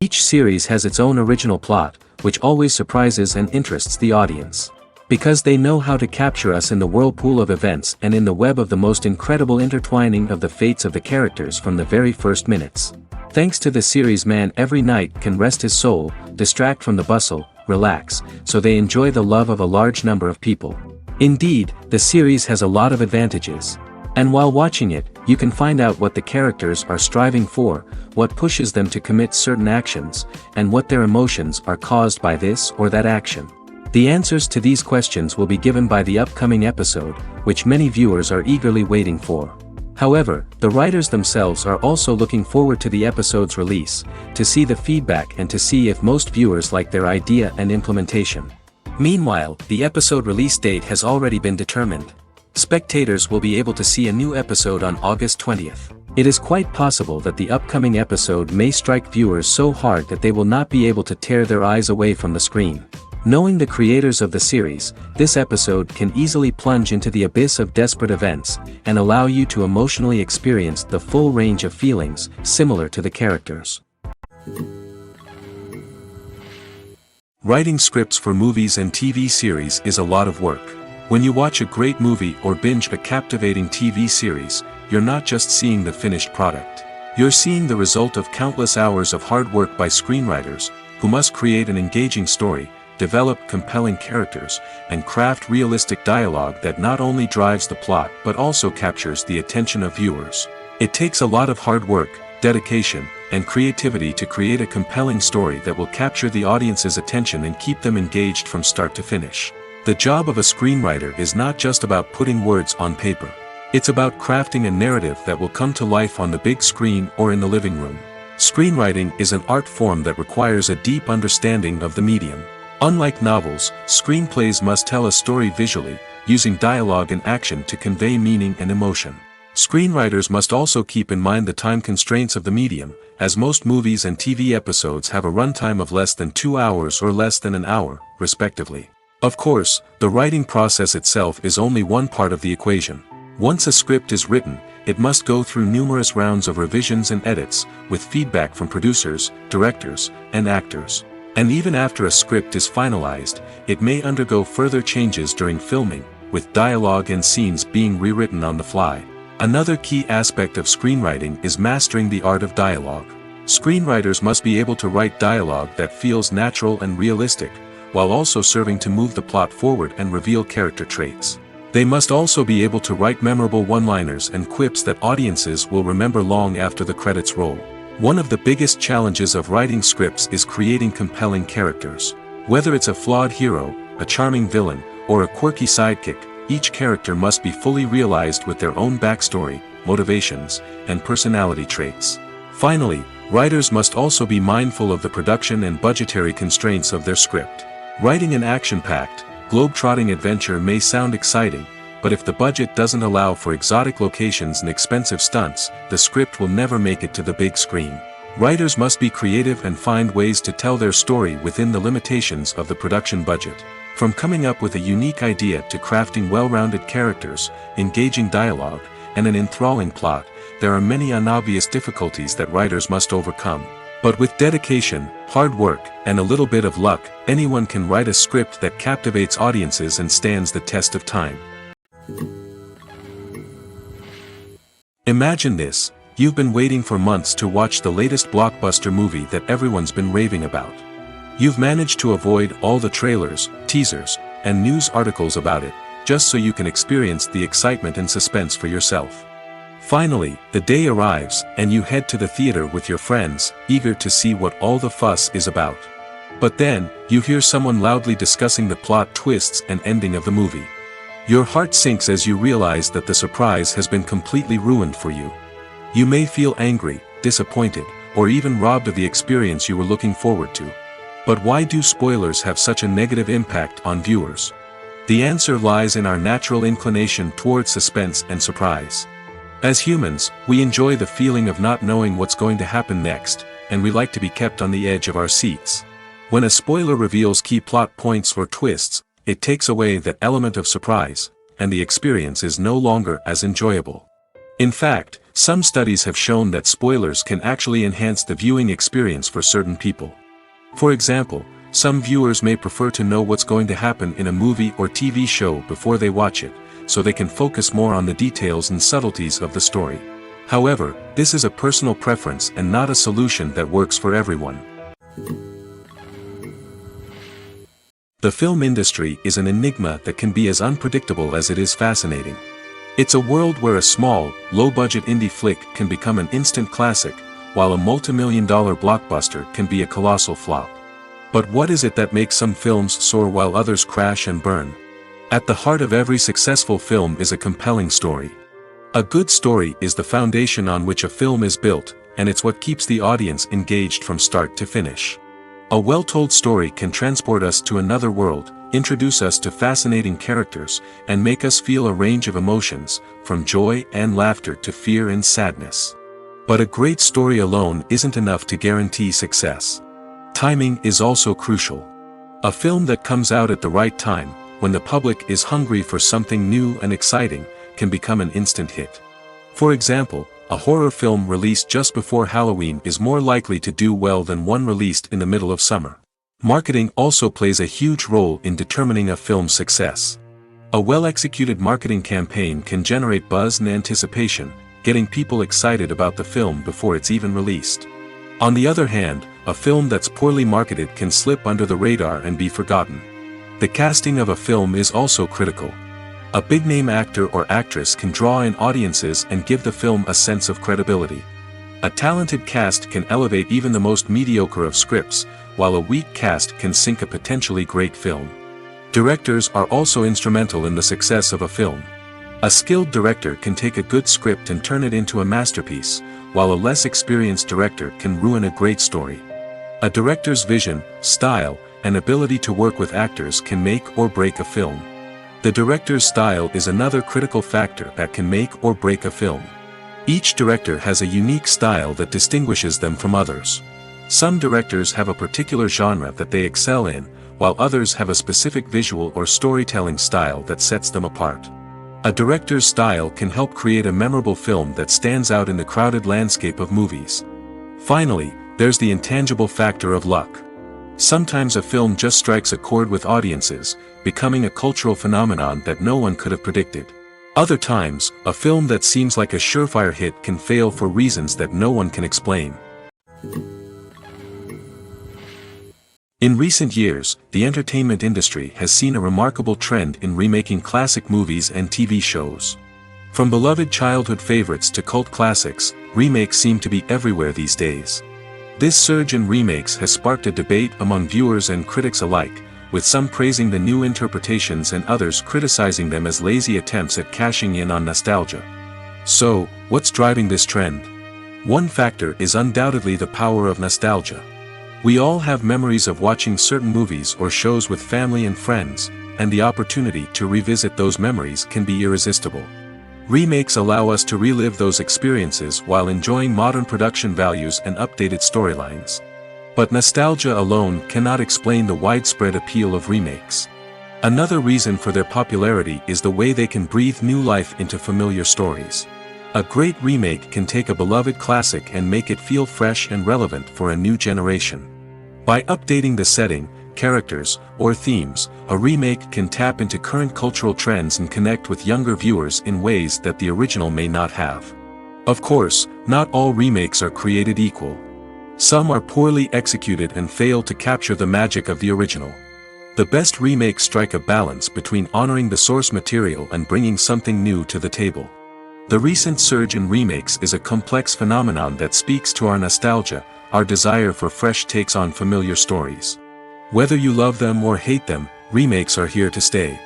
Each series has its own original plot, which always surprises and interests the audience. Because they know how to capture us in the whirlpool of events and in the web of the most incredible intertwining of the fates of the characters from the very first minutes. Thanks to the series, man every night can rest his soul, distract from the bustle, relax, so they enjoy the love of a large number of people. Indeed, the series has a lot of advantages. And while watching it, you can find out what the characters are striving for, what pushes them to commit certain actions, and what their emotions are caused by this or that action. The answers to these questions will be given by the upcoming episode, which many viewers are eagerly waiting for. However, the writers themselves are also looking forward to the episode's release, to see the feedback and to see if most viewers like their idea and implementation. Meanwhile, the episode release date has already been determined. Spectators will be able to see a new episode on August 20th. It is quite possible that the upcoming episode may strike viewers so hard that they will not be able to tear their eyes away from the screen. Knowing the creators of the series, this episode can easily plunge into the abyss of desperate events, and allow you to emotionally experience the full range of feelings, similar to the characters. Writing scripts for movies and TV series is a lot of work. When you watch a great movie or binge a captivating TV series, you're not just seeing the finished product. You're seeing the result of countless hours of hard work by screenwriters, who must create an engaging story, develop compelling characters, and craft realistic dialogue that not only drives the plot but also captures the attention of viewers. It takes a lot of hard work, dedication, and creativity to create a compelling story that will capture the audience's attention and keep them engaged from start to finish. The job of a screenwriter is not just about putting words on paper. It's about crafting a narrative that will come to life on the big screen or in the living room. Screenwriting is an art form that requires a deep understanding of the medium. Unlike novels, screenplays must tell a story visually, using dialogue and action to convey meaning and emotion. Screenwriters must also keep in mind the time constraints of the medium, as most movies and TV episodes have a runtime of less than 2 hours or less than an hour, respectively. Of course, the writing process itself is only one part of the equation. Once a script is written, it must go through numerous rounds of revisions and edits, with feedback from producers, directors, and actors. And even after a script is finalized, it may undergo further changes during filming, with dialogue and scenes being rewritten on the fly. Another key aspect of screenwriting is mastering the art of dialogue. Screenwriters must be able to write dialogue that feels natural and realistic, while also serving to move the plot forward and reveal character traits. They must also be able to write memorable one-liners and quips that audiences will remember long after the credits roll. One of the biggest challenges of writing scripts is creating compelling characters. Whether it's a flawed hero, a charming villain, or a quirky sidekick, each character must be fully realized with their own backstory, motivations, and personality traits. Finally, writers must also be mindful of the production and budgetary constraints of their script. Writing an action-packed, globe-trotting adventure may sound exciting, but if the budget doesn't allow for exotic locations and expensive stunts, the script will never make it to the big screen. Writers must be creative and find ways to tell their story within the limitations of the production budget. From coming up with a unique idea to crafting well-rounded characters, engaging dialogue, and an enthralling plot, there are many unobvious difficulties that writers must overcome. But with dedication, hard work, and a little bit of luck, anyone can write a script that captivates audiences and stands the test of time. Imagine this: you've been waiting for months to watch the latest blockbuster movie that everyone's been raving about. You've managed to avoid all the trailers, teasers, and news articles about it, just so you can experience the excitement and suspense for yourself. Finally, the day arrives, and you head to the theater with your friends, eager to see what all the fuss is about. But then, you hear someone loudly discussing the plot twists and ending of the movie. Your heart sinks as you realize that the surprise has been completely ruined for you. You may feel angry, disappointed, or even robbed of the experience you were looking forward to. But why do spoilers have such a negative impact on viewers? The answer lies in our natural inclination towards suspense and surprise. As humans, we enjoy the feeling of not knowing what's going to happen next, and we like to be kept on the edge of our seats. When a spoiler reveals key plot points or twists, it takes away that element of surprise, and the experience is no longer as enjoyable. In fact, Some studies have shown that spoilers can actually enhance the viewing experience for certain people. For example, some viewers may prefer to know what's going to happen in a movie or TV show before they watch it, so they can focus more on the details and subtleties of the story. However, this is a personal preference and not a solution that works for everyone. The film industry is an enigma that can be as unpredictable as it is fascinating. It's a world where a small, low-budget indie flick can become an instant classic, while a multi-million-dollar blockbuster can be a colossal flop. But what is it that makes some films soar while others crash and burn? At the heart of every successful film is a compelling story. A good story is the foundation on which a film is built, and it's what keeps the audience engaged from start to finish. A well-told story can transport us to another world, introduce us to fascinating characters, and make us feel a range of emotions, from joy and laughter to fear and sadness. But a great story alone isn't enough to guarantee success. Timing is also crucial. A film that comes out at the right time, when the public is hungry for something new and exciting, can become an instant hit. For example, a horror film released just before Halloween is more likely to do well than one released in the middle of summer. Marketing also plays a huge role in determining a film's success. A well-executed marketing campaign can generate buzz and anticipation, getting people excited about the film before it's even released. On the other hand, a film that's poorly marketed can slip under the radar and be forgotten. The casting of a film is also critical. A big-name actor or actress can draw in audiences and give the film a sense of credibility. A talented cast can elevate even the most mediocre of scripts, while a weak cast can sink a potentially great film. Directors are also instrumental in the success of a film. A skilled director can take a good script and turn it into a masterpiece, while a less experienced director can ruin a great story. A director's vision, style, and ability to work with actors can make or break a film. The director's style is another critical factor that can make or break a film. Each director has a unique style that distinguishes them from others. Some directors have a particular genre that they excel in, while others have a specific visual or storytelling style that sets them apart. A director's style can help create a memorable film that stands out in the crowded landscape of movies. Finally, there's the intangible factor of luck. Sometimes a film just strikes a chord with audiences, becoming a cultural phenomenon that no one could have predicted. Other times, a film that seems like a surefire hit can fail for reasons that no one can explain. In recent years, the entertainment industry has seen a remarkable trend in remaking classic movies and TV shows. From beloved childhood favorites to cult classics, remakes seem to be everywhere these days. This surge in remakes has sparked a debate among viewers and critics alike, with some praising the new interpretations and others criticizing them as lazy attempts at cashing in on nostalgia. So, what's driving this trend? One factor is undoubtedly the power of nostalgia. We all have memories of watching certain movies or shows with family and friends, and the opportunity to revisit those memories can be irresistible. Remakes allow us to relive those experiences while enjoying modern production values and updated storylines. But nostalgia alone cannot explain the widespread appeal of remakes. Another reason for their popularity is the way they can breathe new life into familiar stories. A great remake can take a beloved classic and make it feel fresh and relevant for a new generation. By updating the setting, characters, or themes, a remake can tap into current cultural trends and connect with younger viewers in ways that the original may not have. Of course, not all remakes are created equal. Some are poorly executed and fail to capture the magic of the original. The best remakes strike a balance between honoring the source material and bringing something new to the table. The recent surge in remakes is a complex phenomenon that speaks to our nostalgia, our desire for fresh takes on familiar stories. Whether you love them or hate them, remakes are here to stay.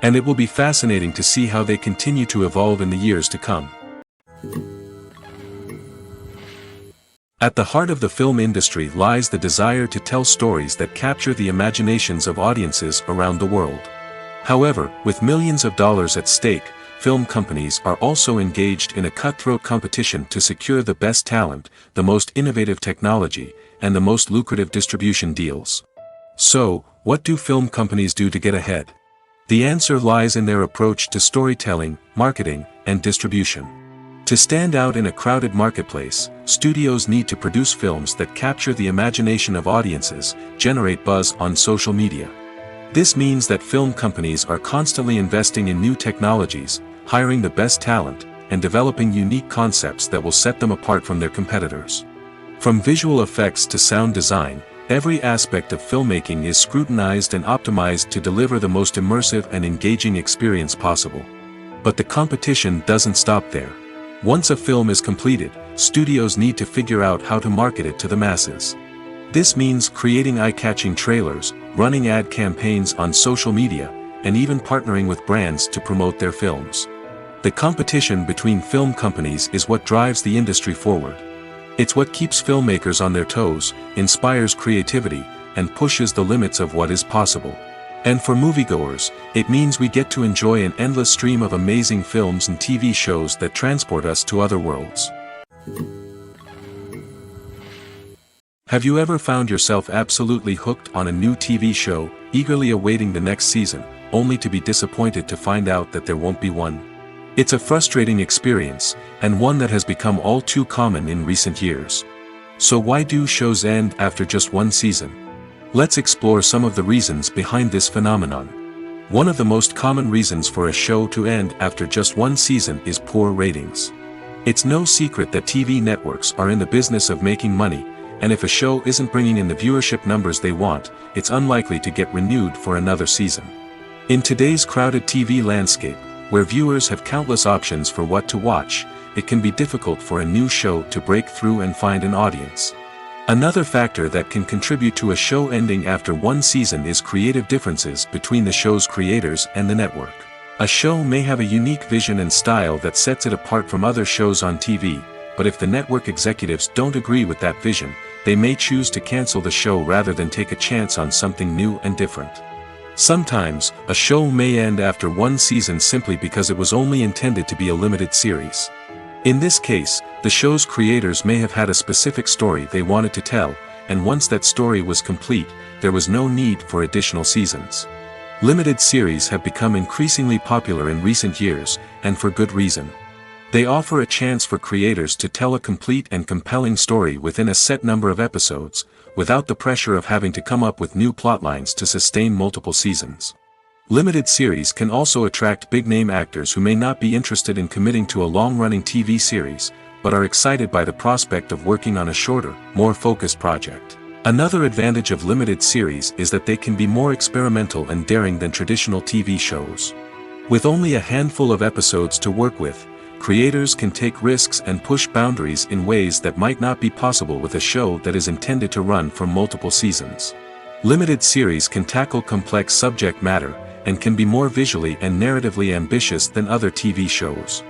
And it will be fascinating to see how they continue to evolve in the years to come. At the heart of the film industry lies the desire to tell stories that capture the imaginations of audiences around the world. However, with millions of dollars at stake, film companies are also engaged in a cutthroat competition to secure the best talent, the most innovative technology, and the most lucrative distribution deals. So, what do film companies do to get ahead? The answer lies in their approach to storytelling, marketing, and distribution. To stand out in a crowded marketplace, studios need to produce films that capture the imagination of audiences, generate buzz on social media. This means that film companies are constantly investing in new technologies, hiring the best talent, and developing unique concepts that will set them apart from their competitors. From visual effects to sound design, every aspect of filmmaking is scrutinized and optimized to deliver the most immersive and engaging experience possible. But the competition doesn't stop there. Once a film is completed, studios need to figure out how to market it to the masses. This means creating eye-catching trailers, running ad campaigns on social media, and even partnering with brands to promote their films. The competition between film companies is what drives the industry forward. It's what keeps filmmakers on their toes, inspires creativity, and pushes the limits of what is possible. And for moviegoers, it means we get to enjoy an endless stream of amazing films and TV shows that transport us to other worlds. Have you ever found yourself absolutely hooked on a new TV show, eagerly awaiting the next season, only to be disappointed to find out that there won't be one? It's a frustrating experience, and one that has become all too common in recent years. So why do shows end after just one season? Let's explore some of the reasons behind this phenomenon. One of the most common reasons for a show to end after just one season is poor ratings. It's no secret that TV networks are in the business of making money, and if a show isn't bringing in the viewership numbers they want, it's unlikely to get renewed for another season. In today's crowded TV landscape, where viewers have countless options for what to watch, it can be difficult for a new show to break through and find an audience. Another factor that can contribute to a show ending after one season is creative differences between the show's creators and the network. A show may have a unique vision and style that sets it apart from other shows on TV, but if the network executives don't agree with that vision, they may choose to cancel the show rather than take a chance on something new and different. Sometimes, a show may end after one season simply because it was only intended to be a limited series. In this case, the show's creators may have had a specific story they wanted to tell, and once that story was complete, there was no need for additional seasons. Limited series have become increasingly popular in recent years, and for good reason. They offer a chance for creators to tell a complete and compelling story within a set number of episodes, without the pressure of having to come up with new plotlines to sustain multiple seasons. Limited series can also attract big-name actors who may not be interested in committing to a long-running TV series, but are excited by the prospect of working on a shorter, more focused project. Another advantage of limited series is that they can be more experimental and daring than traditional TV shows. With only a handful of episodes to work with, creators can take risks and push boundaries in ways that might not be possible with a show that is intended to run for multiple seasons. Limited series can tackle complex subject matter, and can be more visually and narratively ambitious than other TV shows.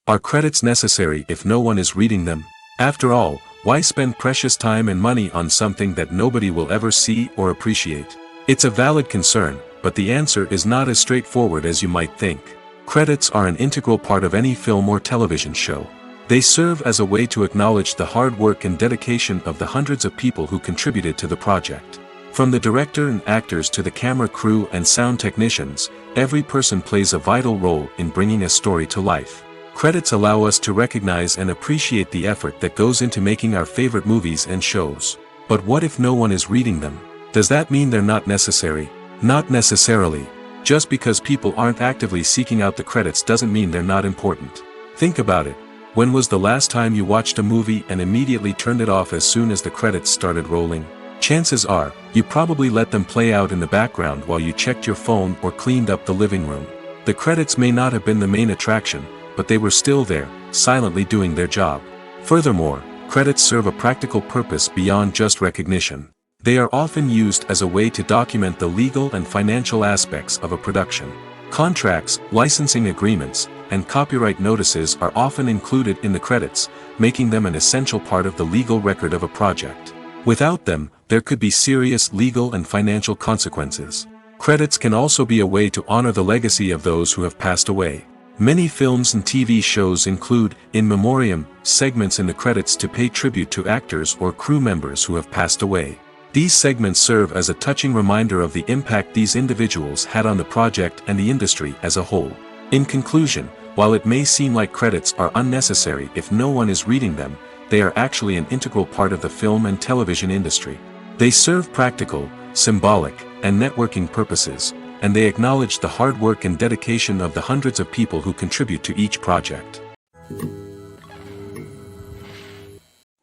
Are credits necessary if no one is reading them? After all, why spend precious time and money on something that nobody will ever see or appreciate? It's a valid concern, but the answer is not as straightforward as you might think. Credits are an integral part of any film or television show. They serve as a way to acknowledge the hard work and dedication of the hundreds of people who contributed to the project. From the director and actors to the camera crew and sound technicians, every person plays a vital role in bringing a story to life. Credits allow us to recognize and appreciate the effort that goes into making our favorite movies and shows. But what if no one is reading them? Does that mean they're not necessary? Not necessarily. Just because people aren't actively seeking out the credits doesn't mean they're not important. Think about it. When was the last time you watched a movie and immediately turned it off as soon as the credits started rolling? Chances are, you probably let them play out in the background while you checked your phone or cleaned up the living room. The credits may not have been the main attraction, but they were still there, silently doing their job. Furthermore, credits serve a practical purpose beyond just recognition. They are often used as a way to document the legal and financial aspects of a production. Contracts, licensing agreements, and copyright notices are often included in the credits, making them an essential part of the legal record of a project. Without them, there could be serious legal and financial consequences. Credits can also be a way to honor the legacy of those who have passed away. Many films and TV shows include, in memoriam, segments in the credits to pay tribute to actors or crew members who have passed away. These segments serve as a touching reminder of the impact these individuals had on the project and the industry as a whole. In conclusion, while it may seem like credits are unnecessary if no one is reading them, they are actually an integral part of the film and television industry. They serve practical, symbolic, and networking purposes, and they acknowledge the hard work and dedication of the hundreds of people who contribute to each project.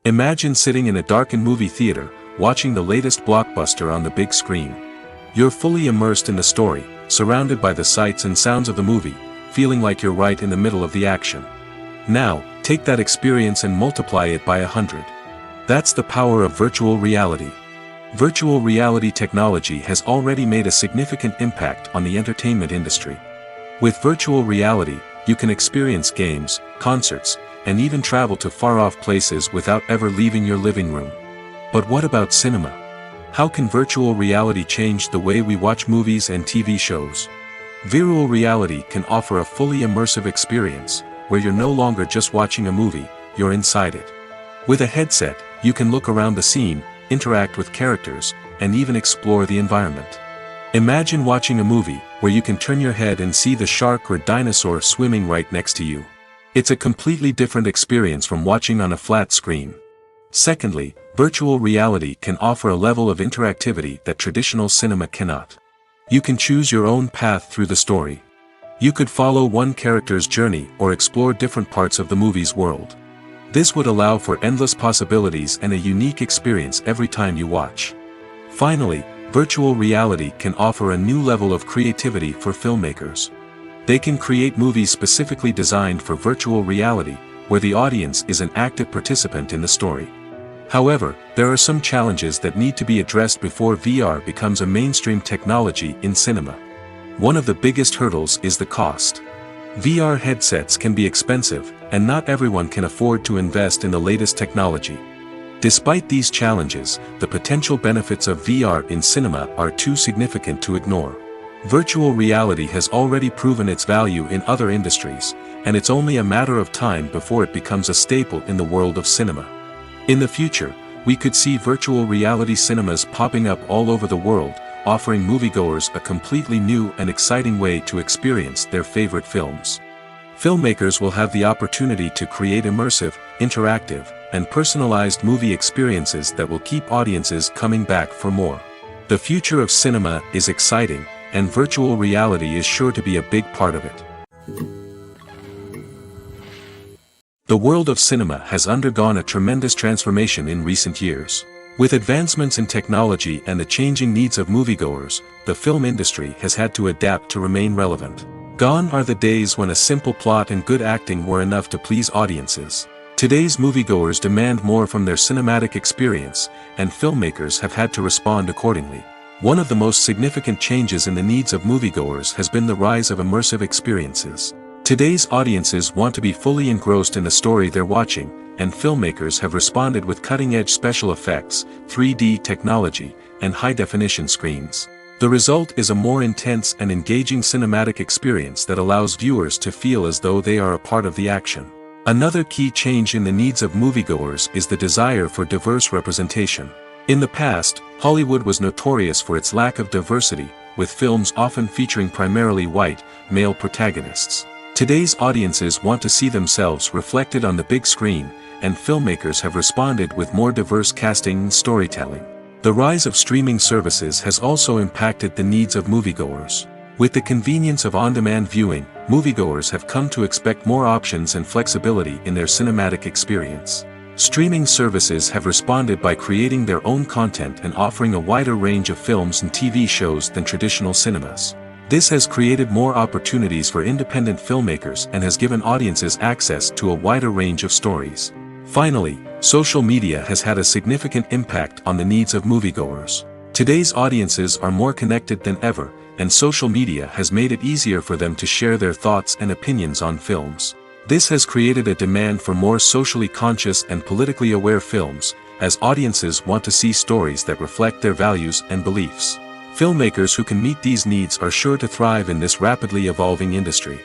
Imagine sitting in a darkened movie theater, watching the latest blockbuster on the big screen. You're fully immersed in the story, surrounded by the sights and sounds of the movie, feeling like you're right in the middle of the action. Now, take that experience and multiply it by 100. That's the power of virtual reality. Virtual reality technology has already made a significant impact on the entertainment industry. With virtual reality, you can experience games, concerts, and even travel to far-off places without ever leaving your living room. But what about cinema? How can virtual reality change the way we watch movies and TV shows? Virtual reality can offer a fully immersive experience, where you're no longer just watching a movie, you're inside it. With a headset, you can look around the scene, interact with characters, and even explore the environment. Imagine watching a movie, where you can turn your head and see the shark or dinosaur swimming right next to you. It's a completely different experience from watching on a flat screen. Secondly, virtual reality can offer a level of interactivity that traditional cinema cannot. You can choose your own path through the story. You could follow one character's journey or explore different parts of the movie's world. This would allow for endless possibilities and a unique experience every time you watch. Finally, virtual reality can offer a new level of creativity for filmmakers. They can create movies specifically designed for virtual reality, where the audience is an active participant in the story. However, there are some challenges that need to be addressed before VR becomes a mainstream technology in cinema. One of the biggest hurdles is the cost. VR headsets can be expensive, and not everyone can afford to invest in the latest technology. Despite these challenges, the potential benefits of VR in cinema are too significant to ignore. Virtual reality has already proven its value in other industries, and it's only a matter of time before it becomes a staple in the world of cinema. In the future, we could see virtual reality cinemas popping up all over the world, offering moviegoers a completely new and exciting way to experience their favorite films. Filmmakers will have the opportunity to create immersive, interactive, and personalized movie experiences that will keep audiences coming back for more. The future of cinema is exciting, and virtual reality is sure to be a big part of it. The world of cinema has undergone a tremendous transformation in recent years. With advancements in technology and the changing needs of moviegoers, the film industry has had to adapt to remain relevant. Gone are the days when a simple plot and good acting were enough to please audiences. Today's moviegoers demand more from their cinematic experience, and filmmakers have had to respond accordingly. One of the most significant changes in the needs of moviegoers has been the rise of immersive experiences. Today's audiences want to be fully engrossed in the story they're watching, and filmmakers have responded with cutting-edge special effects, 3D technology, and high-definition screens. The result is a more intense and engaging cinematic experience that allows viewers to feel as though they are a part of the action. Another key change in the needs of moviegoers is the desire for diverse representation. In the past, Hollywood was notorious for its lack of diversity, with films often featuring primarily white, male protagonists. Today's audiences want to see themselves reflected on the big screen, and filmmakers have responded with more diverse casting and storytelling. The rise of streaming services has also impacted the needs of moviegoers. With the convenience of on-demand viewing, moviegoers have come to expect more options and flexibility in their cinematic experience. Streaming services have responded by creating their own content and offering a wider range of films and TV shows than traditional cinemas. This has created more opportunities for independent filmmakers and has given audiences access to a wider range of stories. Finally, social media has had a significant impact on the needs of moviegoers. Today's audiences are more connected than ever, and social media has made it easier for them to share their thoughts and opinions on films. This has created a demand for more socially conscious and politically aware films, as audiences want to see stories that reflect their values and beliefs. Filmmakers who can meet these needs are sure to thrive in this rapidly evolving industry.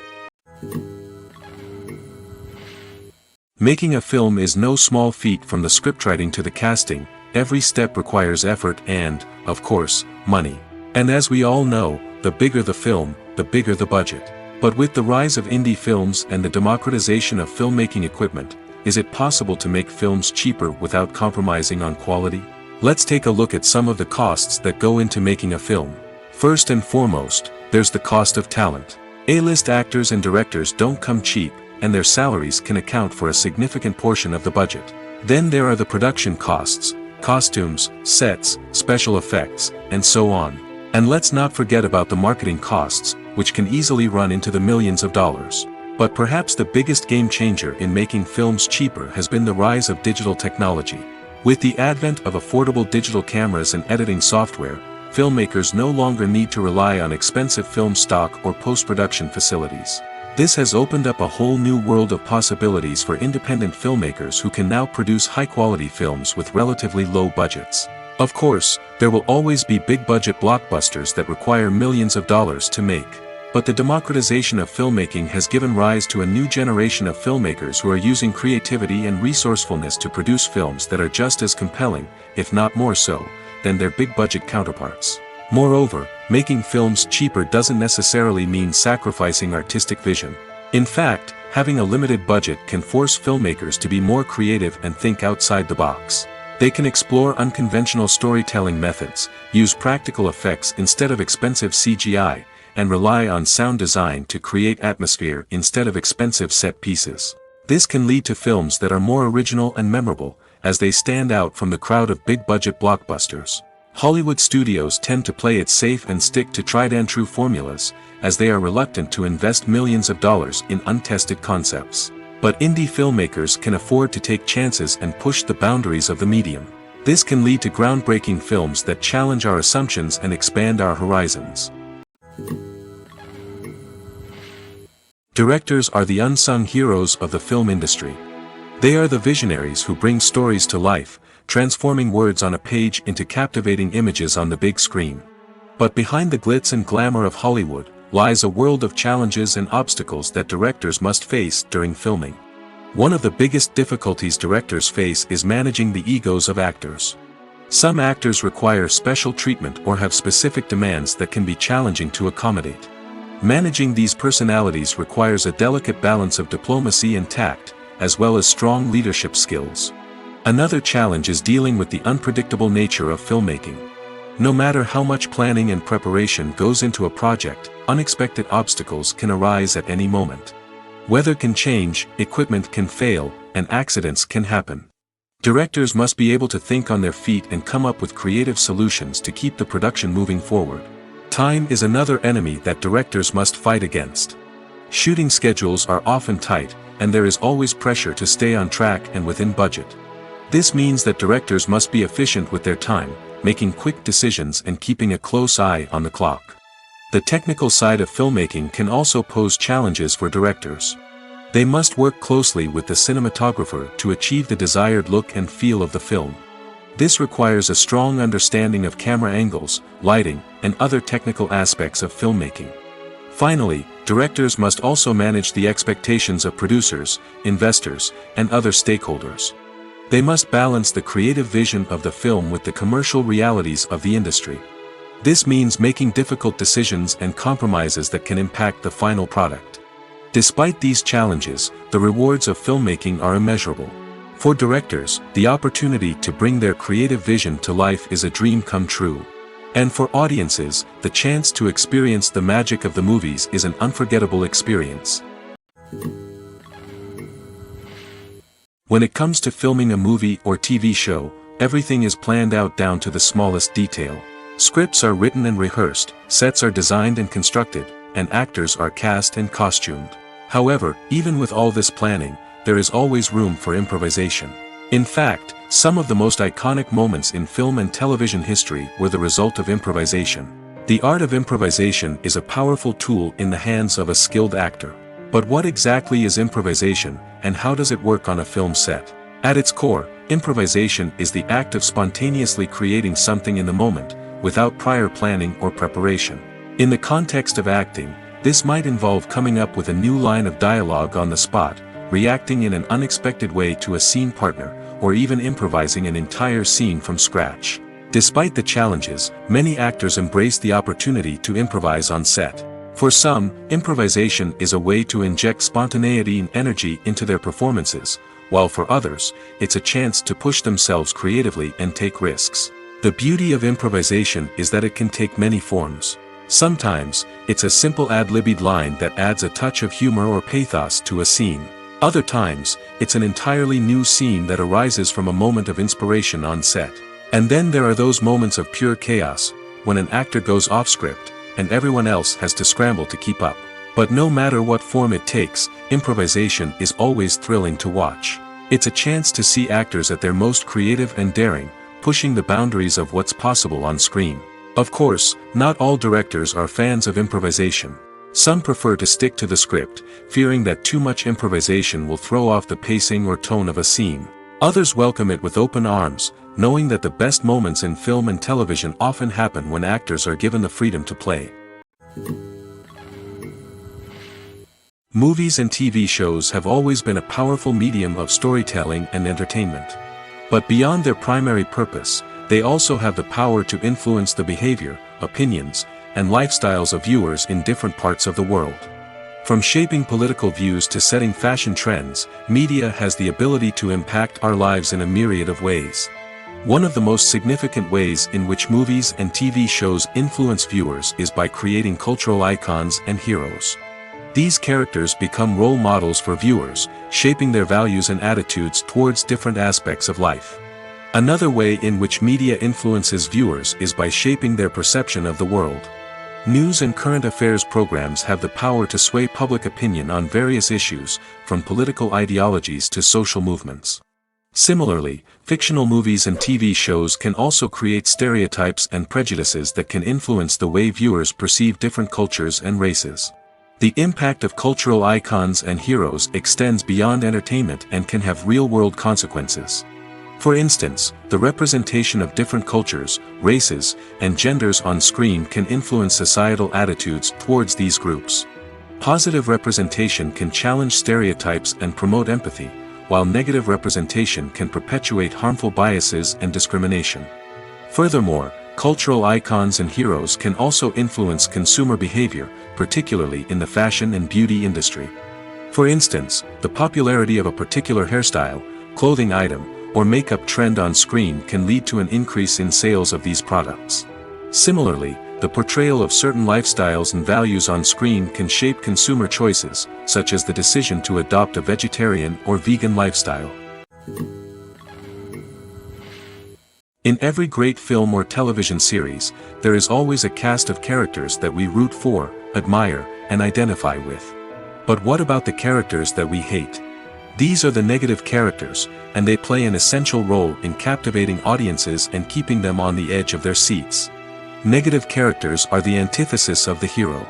Making a film is no small feat. From the scriptwriting to the casting, every step requires effort and, of course, money. And as we all know, the bigger the film, the bigger the budget. But with the rise of indie films and the democratization of filmmaking equipment, is it possible to make films cheaper without compromising on quality? Let's take a look at some of the costs that go into making a film. First and foremost, there's the cost of talent. A-list actors and directors don't come cheap, and their salaries can account for a significant portion of the budget. Then there are the production costs, costumes, sets, special effects, and so on. And let's not forget about the marketing costs, which can easily run into the millions of dollars. But perhaps the biggest game changer in making films cheaper has been the rise of digital technology. With the advent of affordable digital cameras and editing software, filmmakers no longer need to rely on expensive film stock or post-production facilities. This has opened up a whole new world of possibilities for independent filmmakers who can now produce high-quality films with relatively low budgets. Of course, there will always be big-budget blockbusters that require millions of dollars to make. But the democratization of filmmaking has given rise to a new generation of filmmakers who are using creativity and resourcefulness to produce films that are just as compelling, if not more so, than their big-budget counterparts. Moreover, making films cheaper doesn't necessarily mean sacrificing artistic vision. In fact, having a limited budget can force filmmakers to be more creative and think outside the box. They can explore unconventional storytelling methods, use practical effects instead of expensive CGI, and rely on sound design to create atmosphere instead of expensive set pieces. This can lead to films that are more original and memorable, as they stand out from the crowd of big-budget blockbusters. Hollywood studios tend to play it safe and stick to tried-and-true formulas, as they are reluctant to invest millions of dollars in untested concepts. But indie filmmakers can afford to take chances and push the boundaries of the medium. This can lead to groundbreaking films that challenge our assumptions and expand our horizons. Directors are the unsung heroes of the film industry. They are the visionaries who bring stories to life, transforming words on a page into captivating images on the big screen. But behind the glitz and glamour of Hollywood lies a world of challenges and obstacles that directors must face during filming. One of the biggest difficulties directors face is managing the egos of actors. Some actors require special treatment or have specific demands that can be challenging to accommodate. Managing these personalities requires a delicate balance of diplomacy and tact, as well as strong leadership skills. Another challenge is dealing with the unpredictable nature of filmmaking. No matter how much planning and preparation goes into a project, unexpected obstacles can arise at any moment. Weather can change, equipment can fail, and accidents can happen. Directors must be able to think on their feet and come up with creative solutions to keep the production moving forward. Time is another enemy that directors must fight against. Shooting schedules are often tight, and there is always pressure to stay on track and within budget. This means that directors must be efficient with their time, making quick decisions and keeping a close eye on the clock. The technical side of filmmaking can also pose challenges for directors. They must work closely with the cinematographer to achieve the desired look and feel of the film. This requires a strong understanding of camera angles, lighting, and other technical aspects of filmmaking. Finally, directors must also manage the expectations of producers, investors, and other stakeholders. They must balance the creative vision of the film with the commercial realities of the industry. This means making difficult decisions and compromises that can impact the final product. Despite these challenges, the rewards of filmmaking are immeasurable. For directors, the opportunity to bring their creative vision to life is a dream come true. And for audiences, the chance to experience the magic of the movies is an unforgettable experience. When it comes to filming a movie or TV show, everything is planned out down to the smallest detail. Scripts are written and rehearsed, sets are designed and constructed, and actors are cast and costumed. However, even with all this planning, there is always room for improvisation. In fact, some of the most iconic moments in film and television history were the result of improvisation. The art of improvisation is a powerful tool in the hands of a skilled actor. But what exactly is improvisation, and how does it work on a film set? At its core, improvisation is the act of spontaneously creating something in the moment, without prior planning or preparation. In the context of acting, this might involve coming up with a new line of dialogue on the spot, reacting in an unexpected way to a scene partner, or even improvising an entire scene from scratch. Despite the challenges, many actors embrace the opportunity to improvise on set. For some, improvisation is a way to inject spontaneity and energy into their performances, while for others, it's a chance to push themselves creatively and take risks. The beauty of improvisation is that it can take many forms. Sometimes, it's a simple ad-libbed line that adds a touch of humor or pathos to a scene. Other times, it's an entirely new scene that arises from a moment of inspiration on set. And then there are those moments of pure chaos, when an actor goes off script, and everyone else has to scramble to keep up. But no matter what form it takes, improvisation is always thrilling to watch. It's a chance to see actors at their most creative and daring, pushing the boundaries of what's possible on screen. Of course, not all directors are fans of improvisation. Some prefer to stick to the script, fearing that too much improvisation will throw off the pacing or tone of a scene. Others welcome it with open arms, knowing that the best moments in film and television often happen when actors are given the freedom to play. Movies and TV shows have always been a powerful medium of storytelling and entertainment. But beyond their primary purpose, they also have the power to influence the behavior, opinions, and lifestyles of viewers in different parts of the world. From shaping political views to setting fashion trends, media has the ability to impact our lives in a myriad of ways. One of the most significant ways in which movies and TV shows influence viewers is by creating cultural icons and heroes. These characters become role models for viewers, shaping their values and attitudes towards different aspects of life. Another way in which media influences viewers is by shaping their perception of the world. News and current affairs programs have the power to sway public opinion on various issues, from political ideologies to social movements. Similarly, fictional movies and TV shows can also create stereotypes and prejudices that can influence the way viewers perceive different cultures and races. The impact of cultural icons and heroes extends beyond entertainment and can have real-world consequences. For instance, the representation of different cultures, races, and genders on screen can influence societal attitudes towards these groups. Positive representation can challenge stereotypes and promote empathy, while negative representation can perpetuate harmful biases and discrimination. Furthermore, cultural icons and heroes can also influence consumer behavior, particularly in the fashion and beauty industry. For instance, the popularity of a particular hairstyle, clothing item, or makeup trend on screen can lead to an increase in sales of these products. Similarly, the portrayal of certain lifestyles and values on screen can shape consumer choices, such as the decision to adopt a vegetarian or vegan lifestyle. In every great film or television series, there is always a cast of characters that we root for, admire, and identify with. But what about the characters that we hate? These are the negative characters, and they play an essential role in captivating audiences and keeping them on the edge of their seats. Negative characters are the antithesis of the hero.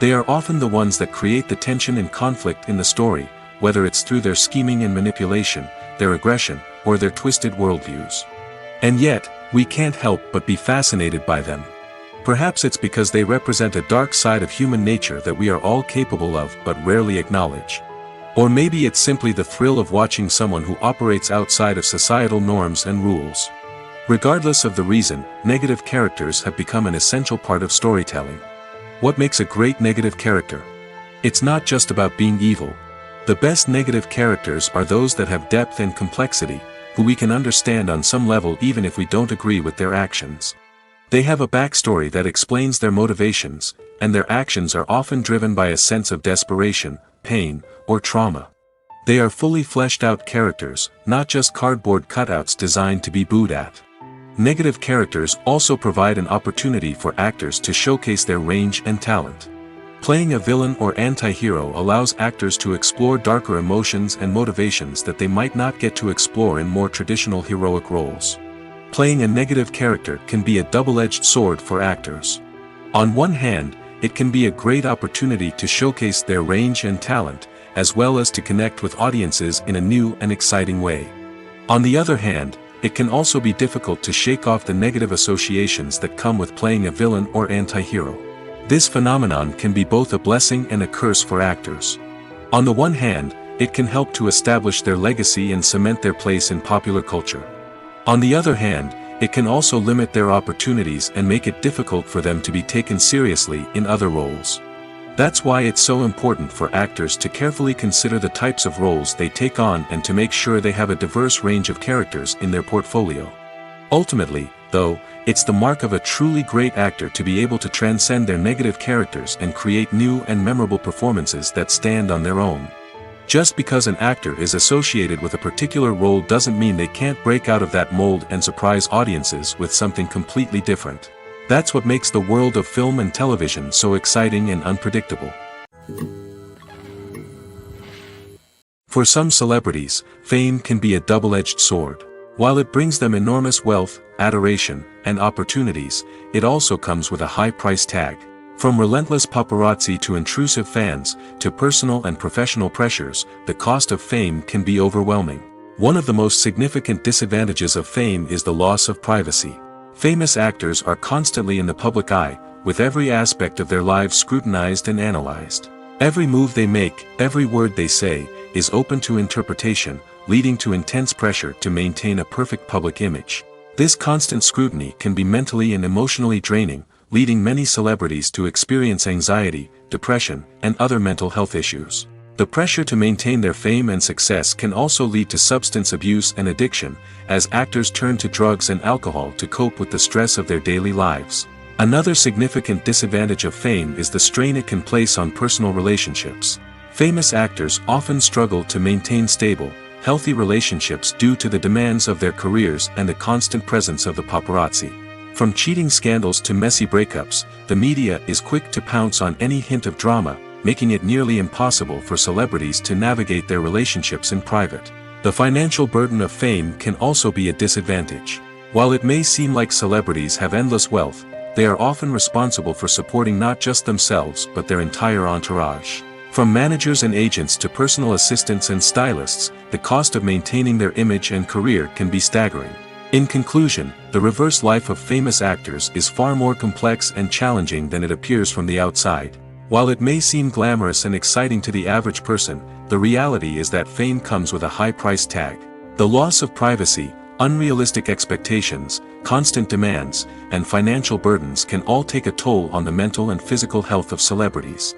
They are often the ones that create the tension and conflict in the story, whether it's through their scheming and manipulation, their aggression, or their twisted worldviews. And yet, we can't help but be fascinated by them. Perhaps it's because they represent a dark side of human nature that we are all capable of but rarely acknowledge. Or maybe it's simply the thrill of watching someone who operates outside of societal norms and rules. Regardless of the reason, negative characters have become an essential part of storytelling. What makes a great negative character? It's not just about being evil. The best negative characters are those that have depth and complexity, who we can understand on some level even if we don't agree with their actions. They have a backstory that explains their motivations, and their actions are often driven by a sense of desperation, pain, or trauma. They are fully fleshed out characters, not just cardboard cutouts designed to be booed at. Negative characters also provide an opportunity for actors to showcase their range and talent. Playing a villain or anti-hero allows actors to explore darker emotions and motivations that they might not get to explore in more traditional heroic roles. Playing a negative character can be a double-edged sword for actors. On one hand, it can be a great opportunity to showcase their range and talent, as well as to connect with audiences in a new and exciting way. On the other hand, it can also be difficult to shake off the negative associations that come with playing a villain or anti-hero. This phenomenon can be both a blessing and a curse for actors. On the one hand, it can help to establish their legacy and cement their place in popular culture. On the other hand, it can also limit their opportunities and make it difficult for them to be taken seriously in other roles. That's why it's so important for actors to carefully consider the types of roles they take on and to make sure they have a diverse range of characters in their portfolio. Ultimately, though, it's the mark of a truly great actor to be able to transcend their negative characters and create new and memorable performances that stand on their own. Just because an actor is associated with a particular role doesn't mean they can't break out of that mold and surprise audiences with something completely different. That's what makes the world of film and television so exciting and unpredictable. For some celebrities, fame can be a double-edged sword. While it brings them enormous wealth, adoration, and opportunities, it also comes with a high price tag. From relentless paparazzi to intrusive fans, to personal and professional pressures, the cost of fame can be overwhelming. One of the most significant disadvantages of fame is the loss of privacy. Famous actors are constantly in the public eye, with every aspect of their lives scrutinized and analyzed. Every move they make, every word they say, is open to interpretation, leading to intense pressure to maintain a perfect public image. This constant scrutiny can be mentally and emotionally draining, leading many celebrities to experience anxiety, depression, and other mental health issues. The pressure to maintain their fame and success can also lead to substance abuse and addiction, as actors turn to drugs and alcohol to cope with the stress of their daily lives. Another significant disadvantage of fame is the strain it can place on personal relationships. Famous actors often struggle to maintain stable, healthy relationships due to the demands of their careers and the constant presence of the paparazzi. From cheating scandals to messy breakups, the media is quick to pounce on any hint of drama, making it nearly impossible for celebrities to navigate their relationships in private. The financial burden of fame can also be a disadvantage. While it may seem like celebrities have endless wealth, they are often responsible for supporting not just themselves but their entire entourage. From managers and agents to personal assistants and stylists, the cost of maintaining their image and career can be staggering. In conclusion, the reverse life of famous actors is far more complex and challenging than it appears from the outside. While it may seem glamorous and exciting to the average person, the reality is that fame comes with a high price tag. The loss of privacy, unrealistic expectations, constant demands, and financial burdens can all take a toll on the mental and physical health of celebrities.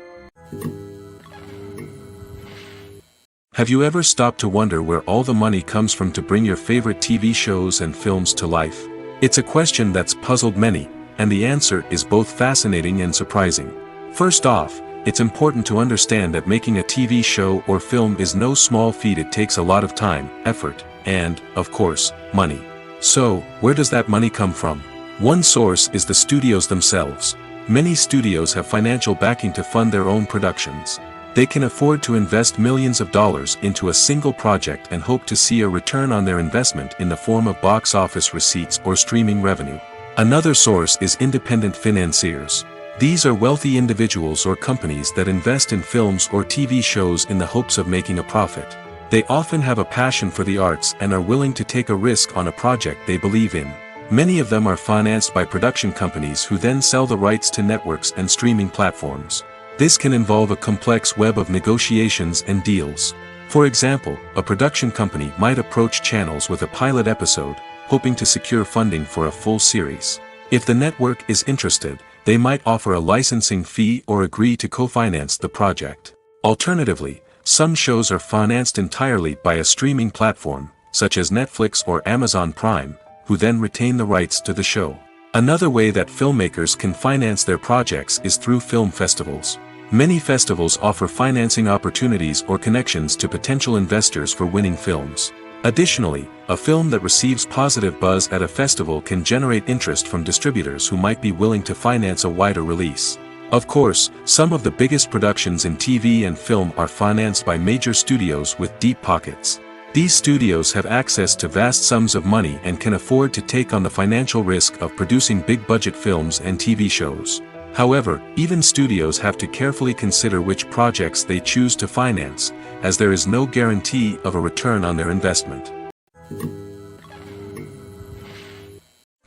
Have you ever stopped to wonder where all the money comes from to bring your favorite TV shows and films to life? It's a question that's puzzled many, and the answer is both fascinating and surprising. First off, it's important to understand that making a TV show or film is no small feat. It takes a lot of time, effort, and, of course, money. So, where does that money come from? One source is the studios themselves. Many studios have financial backing to fund their own productions. They can afford to invest millions of dollars into a single project and hope to see a return on their investment in the form of box office receipts or streaming revenue. Another source is independent financiers. These are wealthy individuals or companies that invest in films or TV shows in the hopes of making a profit. They often have a passion for the arts and are willing to take a risk on a project they believe in. Many of them are financed by production companies who then sell the rights to networks and streaming platforms. This can involve a complex web of negotiations and deals. For example, a production company might approach channels with a pilot episode, hoping to secure funding for a full series. If the network is interested, they might offer a licensing fee or agree to co-finance the project. Alternatively, some shows are financed entirely by a streaming platform, such as Netflix or Amazon Prime, who then retain the rights to the show. Another way that filmmakers can finance their projects is through film festivals. Many festivals offer financing opportunities or connections to potential investors for winning films. Additionally, a film that receives positive buzz at a festival can generate interest from distributors who might be willing to finance a wider release. Of course, some of the biggest productions in TV and film are financed by major studios with deep pockets. These studios have access to vast sums of money and can afford to take on the financial risk of producing big-budget films and TV shows. However, even studios have to carefully consider which projects they choose to finance, as there is no guarantee of a return on their investment.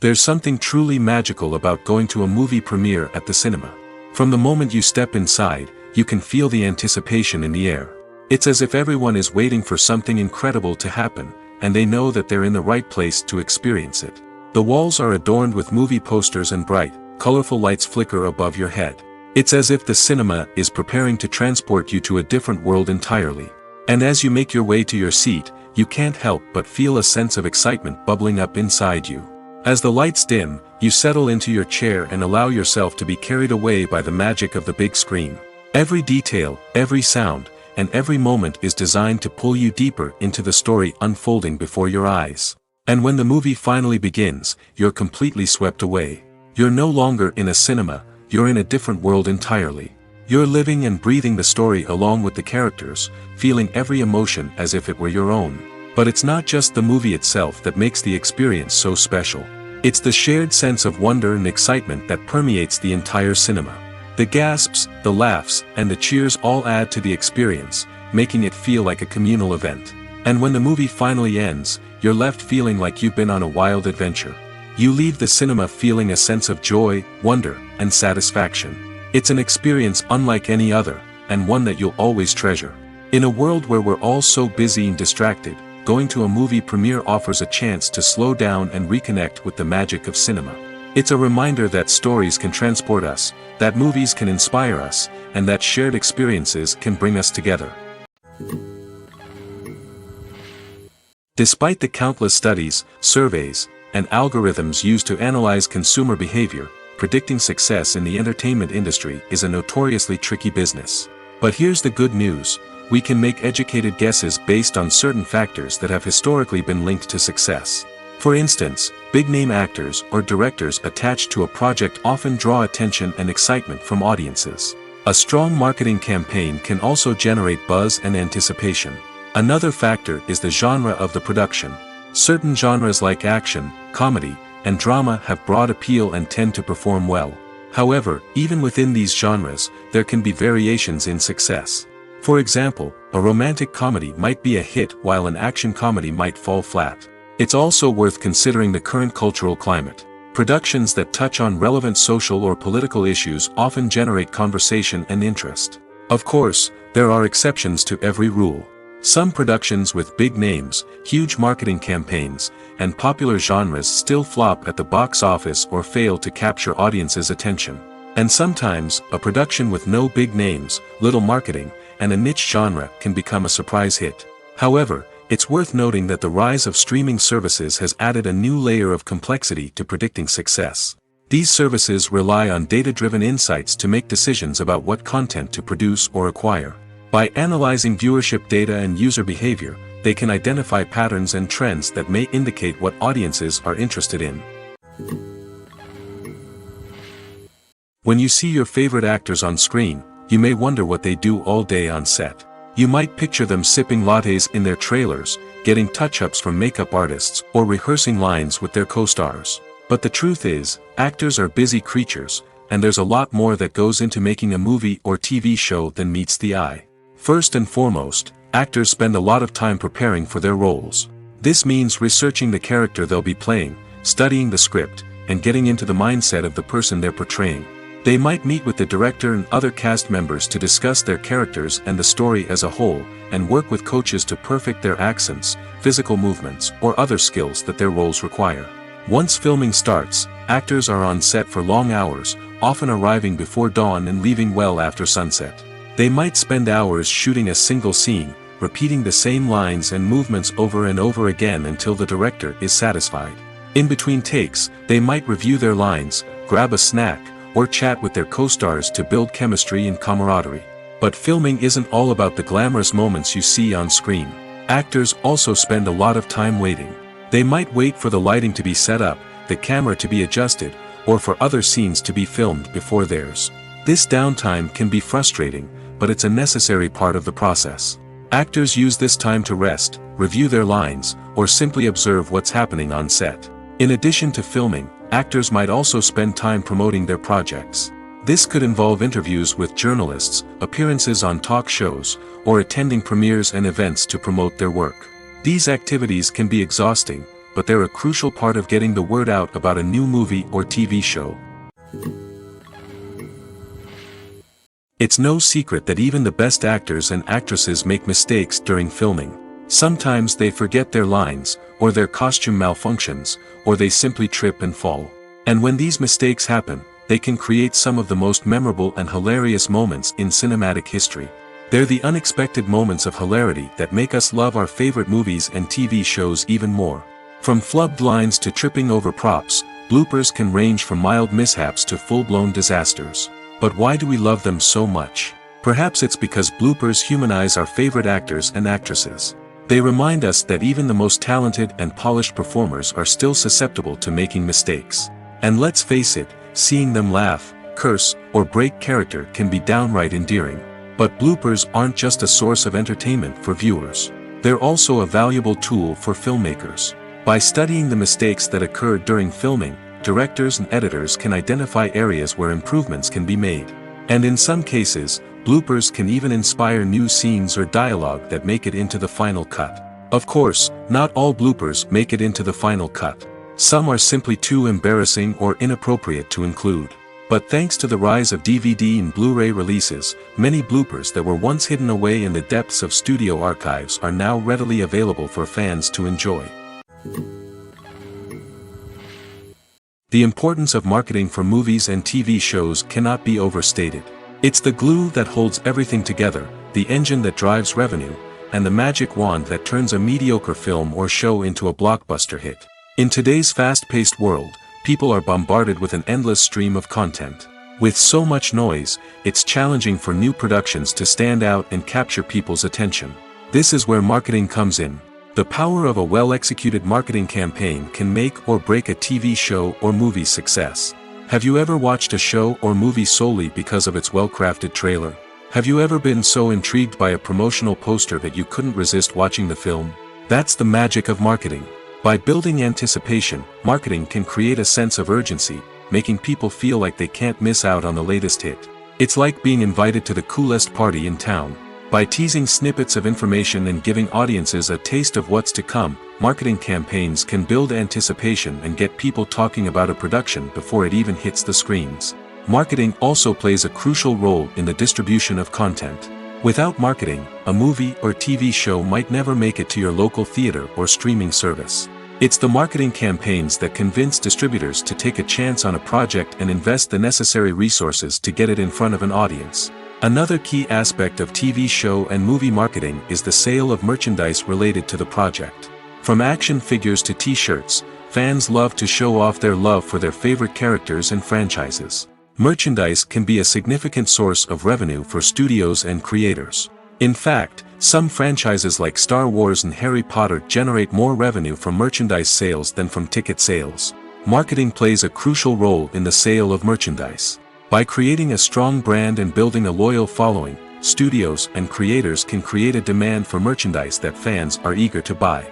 There's something truly magical about going to a movie premiere at the cinema. From the moment you step inside, you can feel the anticipation in the air. It's as if everyone is waiting for something incredible to happen, and they know that they're in the right place to experience it. The walls are adorned with movie posters and bright, colorful lights flicker above your head. It's as if the cinema is preparing to transport you to a different world entirely. And as you make your way to your seat, you can't help but feel a sense of excitement bubbling up inside you. As the lights dim, you settle into your chair and allow yourself to be carried away by the magic of the big screen. Every detail, every sound, and every moment is designed to pull you deeper into the story unfolding before your eyes. And when the movie finally begins, you're completely swept away. You're no longer in a cinema, you're in a different world entirely. You're living and breathing the story along with the characters, feeling every emotion as if it were your own. But it's not just the movie itself that makes the experience so special. It's the shared sense of wonder and excitement that permeates the entire cinema. The gasps, the laughs, and the cheers all add to the experience, making it feel like a communal event. And when the movie finally ends, you're left feeling like you've been on a wild adventure. You leave the cinema feeling a sense of joy, wonder, and satisfaction. It's an experience unlike any other, and one that you'll always treasure. In a world where we're all so busy and distracted, going to a movie premiere offers a chance to slow down and reconnect with the magic of cinema. It's a reminder that stories can transport us, that movies can inspire us, and that shared experiences can bring us together. Despite the countless studies, surveys, and algorithms used to analyze consumer behavior, predicting success in the entertainment industry is a notoriously tricky business. But here's the good news: we can make educated guesses based on certain factors that have historically been linked to success. For instance, big-name actors or directors attached to a project often draw attention and excitement from audiences. A strong marketing campaign can also generate buzz and anticipation. Another factor is the genre of the production. Certain genres like action, comedy, and drama have broad appeal and tend to perform well. However, even within these genres, there can be variations in success. For example, a romantic comedy might be a hit while an action comedy might fall flat. It's also worth considering the current cultural climate. Productions that touch on relevant social or political issues often generate conversation and interest. Of course, there are exceptions to every rule. Some productions with big names, huge marketing campaigns, and popular genres still flop at the box office or fail to capture audiences' attention. And sometimes, a production with no big names, little marketing, and a niche genre can become a surprise hit. However, it's worth noting that the rise of streaming services has added a new layer of complexity to predicting success. These services rely on data-driven insights to make decisions about what content to produce or acquire. By analyzing viewership data and user behavior, they can identify patterns and trends that may indicate what audiences are interested in. When you see your favorite actors on screen, you may wonder what they do all day on set. You might picture them sipping lattes in their trailers, getting touch-ups from makeup artists, or rehearsing lines with their co-stars. But the truth is, actors are busy creatures, and there's a lot more that goes into making a movie or TV show than meets the eye. First and foremost, actors spend a lot of time preparing for their roles. This means researching the character they'll be playing, studying the script, and getting into the mindset of the person they're portraying. They might meet with the director and other cast members to discuss their characters and the story as a whole, and work with coaches to perfect their accents, physical movements, or other skills that their roles require. Once filming starts, actors are on set for long hours, often arriving before dawn and leaving well after sunset. They might spend hours shooting a single scene, repeating the same lines and movements over and over again until the director is satisfied. In between takes, they might review their lines, grab a snack, or chat with their co-stars to build chemistry and camaraderie. But filming isn't all about the glamorous moments you see on screen. Actors also spend a lot of time waiting. They might wait for the lighting to be set up, the camera to be adjusted, or for other scenes to be filmed before theirs. This downtime can be frustrating, but it's a necessary part of the process. Actors use this time to rest, review their lines, or simply observe what's happening on set. In addition to filming, actors might also spend time promoting their projects. This could involve interviews with journalists, appearances on talk shows, or attending premieres and events to promote their work. These activities can be exhausting, but they're a crucial part of getting the word out about a new movie or TV show. It's no secret that even the best actors and actresses make mistakes during filming. Sometimes they forget their lines, or their costume malfunctions, or they simply trip and fall. And when these mistakes happen, they can create some of the most memorable and hilarious moments in cinematic history. They're the unexpected moments of hilarity that make us love our favorite movies and TV shows even more. From flubbed lines to tripping over props, bloopers can range from mild mishaps to full-blown disasters. But why do we love them so much? Perhaps it's because bloopers humanize our favorite actors and actresses. They remind us that even the most talented and polished performers are still susceptible to making mistakes. And let's face it, seeing them laugh, curse, or break character can be downright endearing. But bloopers aren't just a source of entertainment for viewers. They're also a valuable tool for filmmakers. By studying the mistakes that occurred during filming, directors and editors can identify areas where improvements can be made. And in some cases, bloopers can even inspire new scenes or dialogue that make it into the final cut. Of course, not all bloopers make it into the final cut. Some are simply too embarrassing or inappropriate to include. But thanks to the rise of DVD and Blu-ray releases, many bloopers that were once hidden away in the depths of studio archives are now readily available for fans to enjoy. The importance of marketing for movies and TV shows cannot be overstated. It's the glue that holds everything together, the engine that drives revenue, and the magic wand that turns a mediocre film or show into a blockbuster hit. In today's fast-paced world, people are bombarded with an endless stream of content. With so much noise, it's challenging for new productions to stand out and capture people's attention. This is where marketing comes in. The power of a well-executed marketing campaign can make or break a TV show or movie's success. Have you ever watched a show or movie solely because of its well-crafted trailer? Have you ever been so intrigued by a promotional poster that you couldn't resist watching the film? That's the magic of marketing. By building anticipation, marketing can create a sense of urgency, making people feel like they can't miss out on the latest hit. It's like being invited to the coolest party in town. By teasing snippets of information and giving audiences a taste of what's to come, marketing campaigns can build anticipation and get people talking about a production before it even hits the screens. Marketing also plays a crucial role in the distribution of content. Without marketing, a movie or TV show might never make it to your local theater or streaming service. It's the marketing campaigns that convince distributors to take a chance on a project and invest the necessary resources to get it in front of an audience. Another key aspect of TV show and movie marketing is the sale of merchandise related to the project. From action figures to t-shirts, fans love to show off their love for their favorite characters and franchises. Merchandise can be a significant source of revenue for studios and creators. In fact, some franchises like Star Wars and Harry Potter generate more revenue from merchandise sales than from ticket sales. Marketing plays a crucial role in the sale of merchandise. By creating a strong brand and building a loyal following, studios and creators can create a demand for merchandise that fans are eager to buy.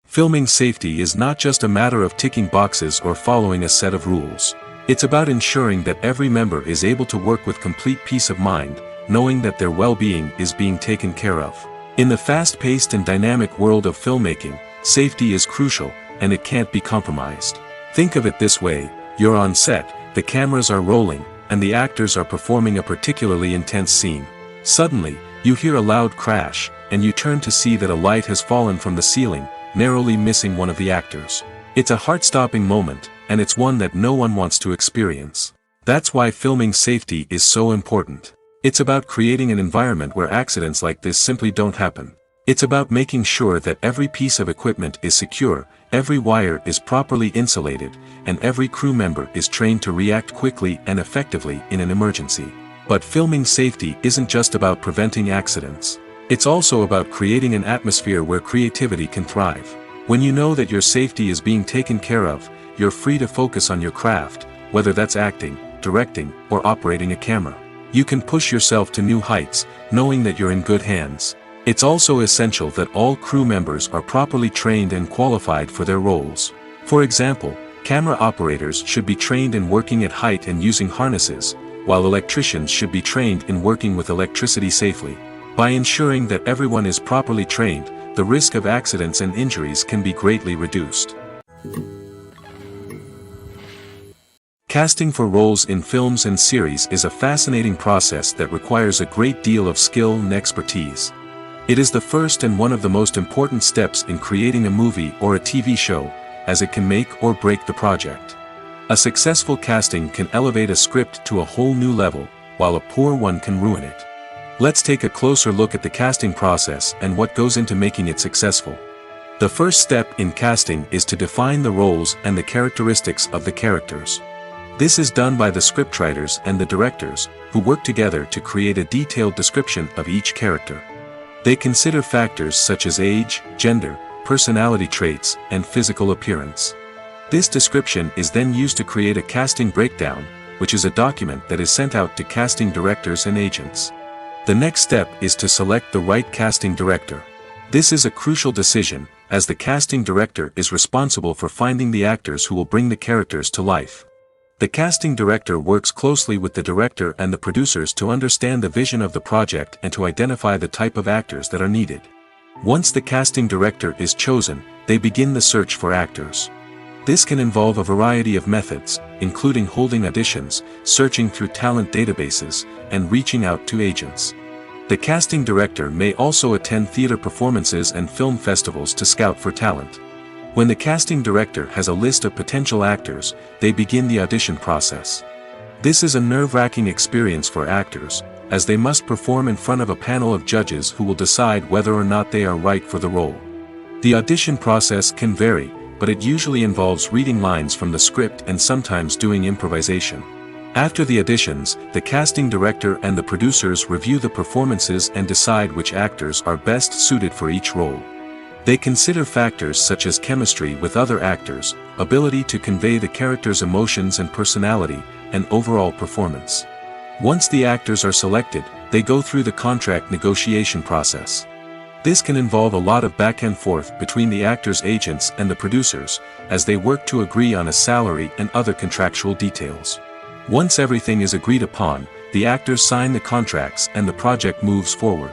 Filming safety is not just a matter of ticking boxes or following a set of rules. It's about ensuring that every member is able to work with complete peace of mind, knowing that their well-being is being taken care of. In the fast-paced and dynamic world of filmmaking, safety is crucial, and it can't be compromised. Think of it this way: you're on set, the cameras are rolling, and the actors are performing a particularly intense scene. Suddenly, you hear a loud crash, and you turn to see that a light has fallen from the ceiling, narrowly missing one of the actors. It's a heart-stopping moment, and it's one that no one wants to experience. That's why filming safety is so important. It's about creating an environment where accidents like this simply don't happen. It's about making sure that every piece of equipment is secure, every wire is properly insulated, and every crew member is trained to react quickly and effectively in an emergency. But filming safety isn't just about preventing accidents. It's also about creating an atmosphere where creativity can thrive. When you know that your safety is being taken care of, you're free to focus on your craft, whether that's acting, directing, or operating a camera. You can push yourself to new heights, knowing that you're in good hands. It's also essential that all crew members are properly trained and qualified for their roles. For example, camera operators should be trained in working at height and using harnesses, while electricians should be trained in working with electricity safely. By ensuring that everyone is properly trained, the risk of accidents and injuries can be greatly reduced. Casting for roles in films and series is a fascinating process that requires a great deal of skill and expertise. It is the first and one of the most important steps in creating a movie or a TV show, as it can make or break the project. A successful casting can elevate a script to a whole new level, while a poor one can ruin it. Let's take a closer look at the casting process and what goes into making it successful. The first step in casting is to define the roles and the characteristics of the characters. This is done by the scriptwriters and the directors, who work together to create a detailed description of each character. They consider factors such as age, gender, personality traits, and physical appearance. This description is then used to create a casting breakdown, which is a document that is sent out to casting directors and agents. The next step is to select the right casting director. This is a crucial decision, as the casting director is responsible for finding the actors who will bring the characters to life. The casting director works closely with the director and the producers to understand the vision of the project and to identify the type of actors that are needed. Once the casting director is chosen, they begin the search for actors. This can involve a variety of methods, including holding auditions, searching through talent databases, and reaching out to agents. The casting director may also attend theater performances and film festivals to scout for talent. When the casting director has a list of potential actors, they begin the audition process. This is a nerve-wracking experience for actors, as they must perform in front of a panel of judges who will decide whether or not they are right for the role. The audition process can vary, but it usually involves reading lines from the script and sometimes doing improvisation. After the auditions, the casting director and the producers review the performances and decide which actors are best suited for each role. They consider factors such as chemistry with other actors, ability to convey the character's emotions and personality, and overall performance. Once the actors are selected, they go through the contract negotiation process. This can involve a lot of back and forth between the actors' agents and the producers, as they work to agree on a salary and other contractual details. Once everything is agreed upon, the actors sign the contracts and the project moves forward.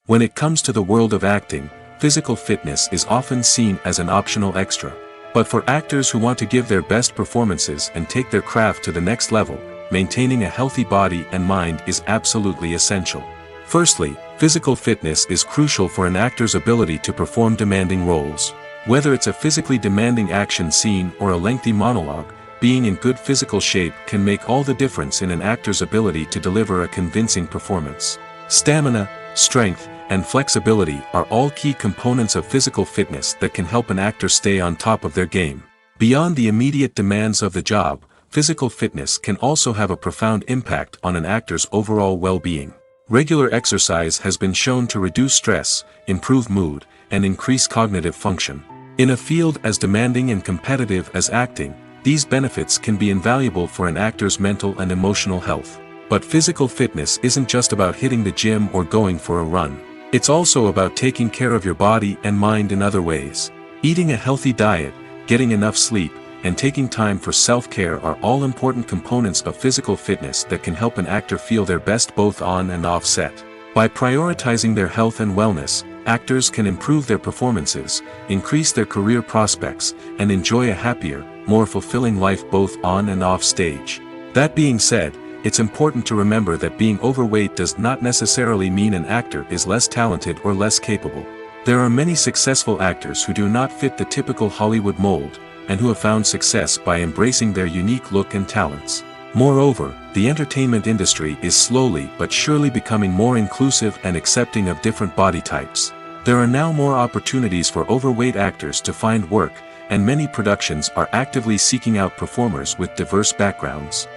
When it comes to the world of acting, physical fitness is often seen as an optional extra. But for actors who want to give their best performances and take their craft to the next level, maintaining a healthy body and mind is absolutely essential. Firstly, physical fitness is crucial for an actor's ability to perform demanding roles. Whether it's a physically demanding action scene or a lengthy monologue, being in good physical shape can make all the difference in an actor's ability to deliver a convincing performance. Stamina, strength, and flexibility are all key components of physical fitness that can help an actor stay on top of their game. Beyond the immediate demands of the job, physical fitness can also have a profound impact on an actor's overall well-being. Regular exercise has been shown to reduce stress, improve mood, and increase cognitive function. In a field as demanding and competitive as acting, these benefits can be invaluable for an actor's mental and emotional health. But physical fitness isn't just about hitting the gym or going for a run. It's also about taking care of your body and mind in other ways. Eating a healthy diet, getting enough sleep, and taking time for self-care are all important components of physical fitness that can help an actor feel their best both on and off set. By prioritizing their health and wellness, actors can improve their performances, increase their career prospects, and enjoy a happier, more fulfilling life both on and off stage. That being said, it's important to remember that being overweight does not necessarily mean an actor is less talented or less capable. There are many successful actors who do not fit the typical Hollywood mold, and who have found success by embracing their unique look and talents. Moreover, the entertainment industry is slowly but surely becoming more inclusive and accepting of different body types. There are now more opportunities for overweight actors to find work, and many productions are actively seeking out performers with diverse backgrounds.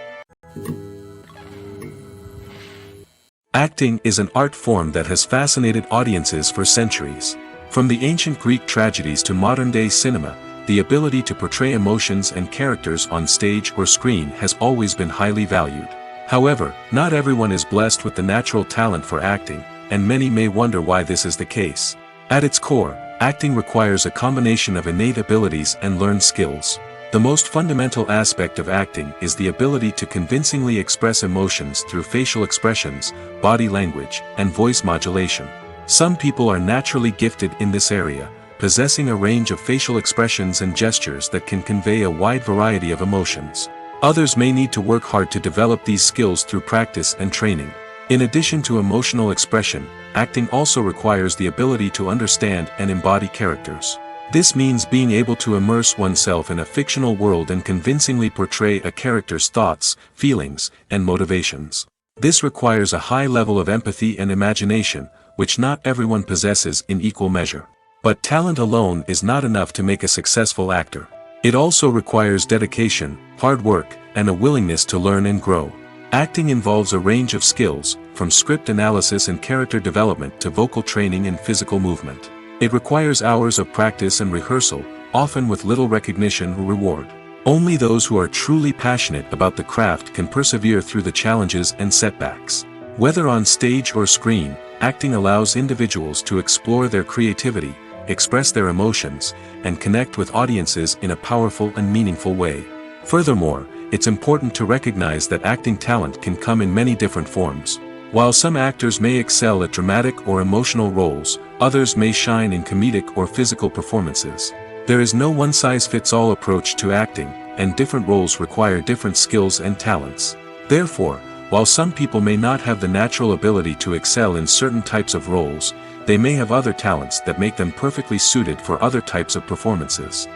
Acting is an art form that has fascinated audiences for centuries. From the ancient Greek tragedies to modern-day cinema, the ability to portray emotions and characters on stage or screen has always been highly valued. However, not everyone is blessed with the natural talent for acting, and many may wonder why this is the case. At its core, acting requires a combination of innate abilities and learned skills. The most fundamental aspect of acting is the ability to convincingly express emotions through facial expressions, body language, and voice modulation. Some people are naturally gifted in this area, possessing a range of facial expressions and gestures that can convey a wide variety of emotions. Others may need to work hard to develop these skills through practice and training. In addition to emotional expression, acting also requires the ability to understand and embody characters. This means being able to immerse oneself in a fictional world and convincingly portray a character's thoughts, feelings, and motivations. This requires a high level of empathy and imagination, which not everyone possesses in equal measure. But talent alone is not enough to make a successful actor. It also requires dedication, hard work, and a willingness to learn and grow. Acting involves a range of skills, from script analysis and character development to vocal training and physical movement. It requires hours of practice and rehearsal, often with little recognition or reward. Only those who are truly passionate about the craft can persevere through the challenges and setbacks. Whether on stage or screen, acting allows individuals to explore their creativity, express their emotions, and connect with audiences in a powerful and meaningful way. Furthermore, it's important to recognize that acting talent can come in many different forms. While some actors may excel at dramatic or emotional roles, others may shine in comedic or physical performances. There is no one-size-fits-all approach to acting, and different roles require different skills and talents. Therefore, while some people may not have the natural ability to excel in certain types of roles, they may have other talents that make them perfectly suited for other types of performances.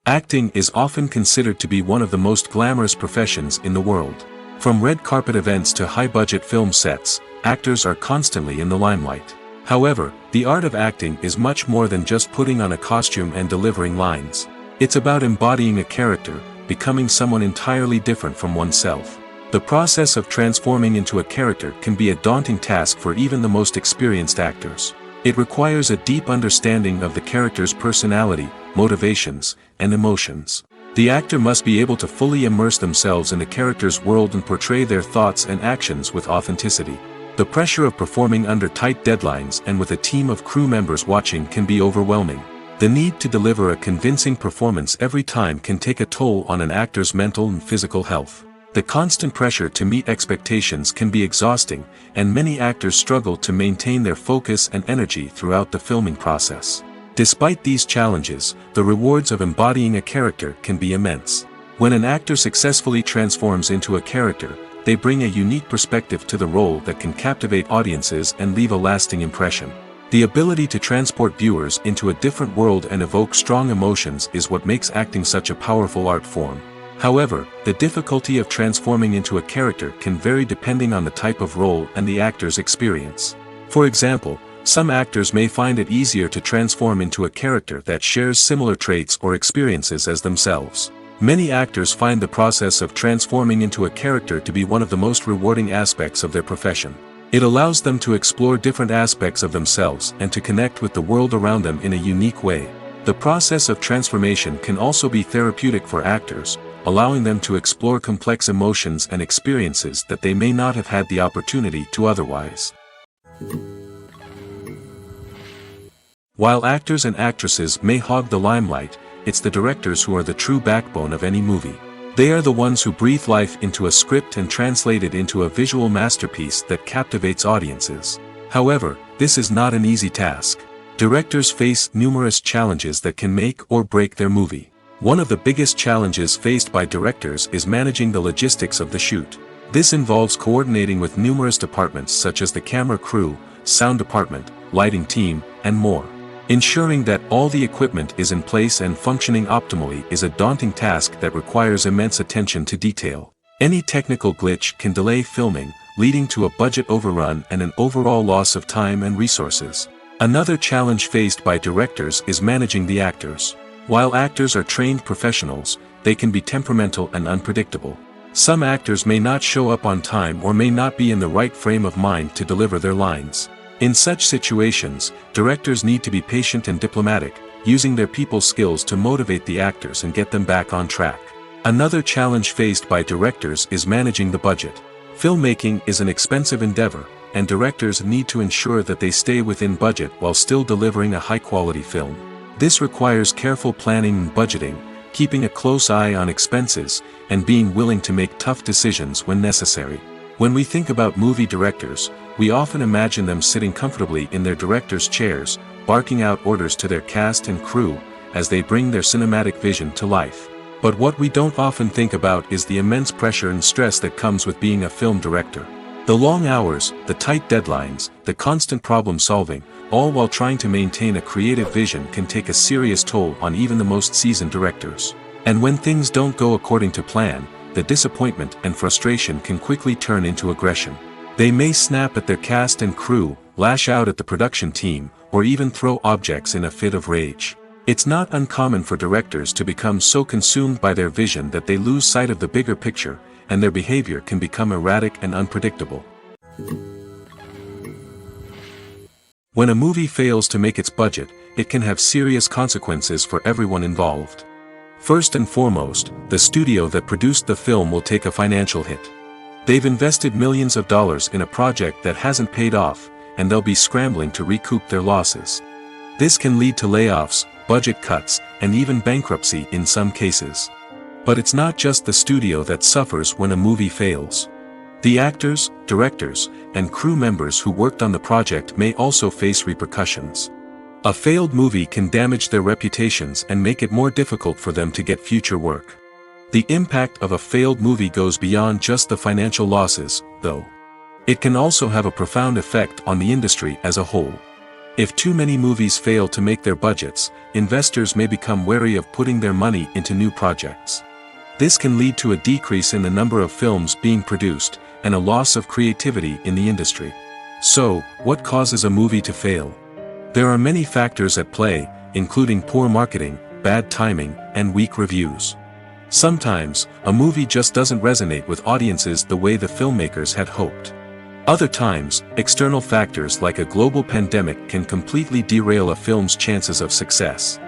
Acting is often considered to be one of the most glamorous professions in the world. From red carpet events to high-budget film sets, actors are constantly in the limelight. However, the art of acting is much more than just putting on a costume and delivering lines. It's about embodying a character, becoming someone entirely different from oneself. The process of transforming into a character can be a daunting task for even the most experienced actors. It requires a deep understanding of the character's personality, motivations, and emotions. The actor must be able to fully immerse themselves in the character's world and portray their thoughts and actions with authenticity. The pressure of performing under tight deadlines and with a team of crew members watching can be overwhelming. The need to deliver a convincing performance every time can take a toll on an actor's mental and physical health. The constant pressure to meet expectations can be exhausting, and many actors struggle to maintain their focus and energy throughout the filming process. Despite these challenges, the rewards of embodying a character can be immense. When an actor successfully transforms into a character, they bring a unique perspective to the role that can captivate audiences and leave a lasting impression. The ability to transport viewers into a different world and evoke strong emotions is what makes acting such a powerful art form. However, the difficulty of transforming into a character can vary depending on the type of role and the actor's experience. For example, some actors may find it easier to transform into a character that shares similar traits or experiences as themselves. Many actors find the process of transforming into a character to be one of the most rewarding aspects of their profession. It allows them to explore different aspects of themselves and to connect with the world around them in a unique way. The process of transformation can also be therapeutic for actors, allowing them to explore complex emotions and experiences that they may not have had the opportunity to otherwise. While actors and actresses may hog the limelight, it's the directors who are the true backbone of any movie. They are the ones who breathe life into a script and translate it into a visual masterpiece that captivates audiences. However, this is not an easy task. Directors face numerous challenges that can make or break their movie. One of the biggest challenges faced by directors is managing the logistics of the shoot. This involves coordinating with numerous departments such as the camera crew, sound department, lighting team, and more. Ensuring that all the equipment is in place and functioning optimally is a daunting task that requires immense attention to detail. Any technical glitch can delay filming, leading to a budget overrun and an overall loss of time and resources. Another challenge faced by directors is managing the actors. While actors are trained professionals, they can be temperamental and unpredictable. Some actors may not show up on time or may not be in the right frame of mind to deliver their lines. In such situations, directors need to be patient and diplomatic, using their people skills to motivate the actors and get them back on track. Another challenge faced by directors is managing the budget. Filmmaking is an expensive endeavor, and directors need to ensure that they stay within budget while still delivering a high-quality film. This requires careful planning and budgeting, keeping a close eye on expenses, and being willing to make tough decisions when necessary. When we think about movie directors, we often imagine them sitting comfortably in their director's chairs, barking out orders to their cast and crew, as they bring their cinematic vision to life. But what we don't often think about is the immense pressure and stress that comes with being a film director. The long hours, the tight deadlines, the constant problem solving, all while trying to maintain a creative vision can take a serious toll on even the most seasoned directors. And when things don't go according to plan, the disappointment and frustration can quickly turn into aggression. They may snap at their cast and crew, lash out at the production team, or even throw objects in a fit of rage. It's not uncommon for directors to become so consumed by their vision that they lose sight of the bigger picture, and their behavior can become erratic and unpredictable. When a movie fails to make its budget, it can have serious consequences for everyone involved. First and foremost, the studio that produced the film will take a financial hit. They've invested millions of dollars in a project that hasn't paid off, and they'll be scrambling to recoup their losses. This can lead to layoffs, budget cuts, and even bankruptcy in some cases. But it's not just the studio that suffers when a movie fails. The actors, directors, and crew members who worked on the project may also face repercussions. A failed movie can damage their reputations and make it more difficult for them to get future work. The impact of a failed movie goes beyond just the financial losses, though. It can also have a profound effect on the industry as a whole. If too many movies fail to make their budgets, investors may become wary of putting their money into new projects. This can lead to a decrease in the number of films being produced, and a loss of creativity in the industry. So, what causes a movie to fail? There are many factors at play, including poor marketing, bad timing, and weak reviews. Sometimes, a movie just doesn't resonate with audiences the way the filmmakers had hoped. Other times, external factors like a global pandemic can completely derail a film's chances of success.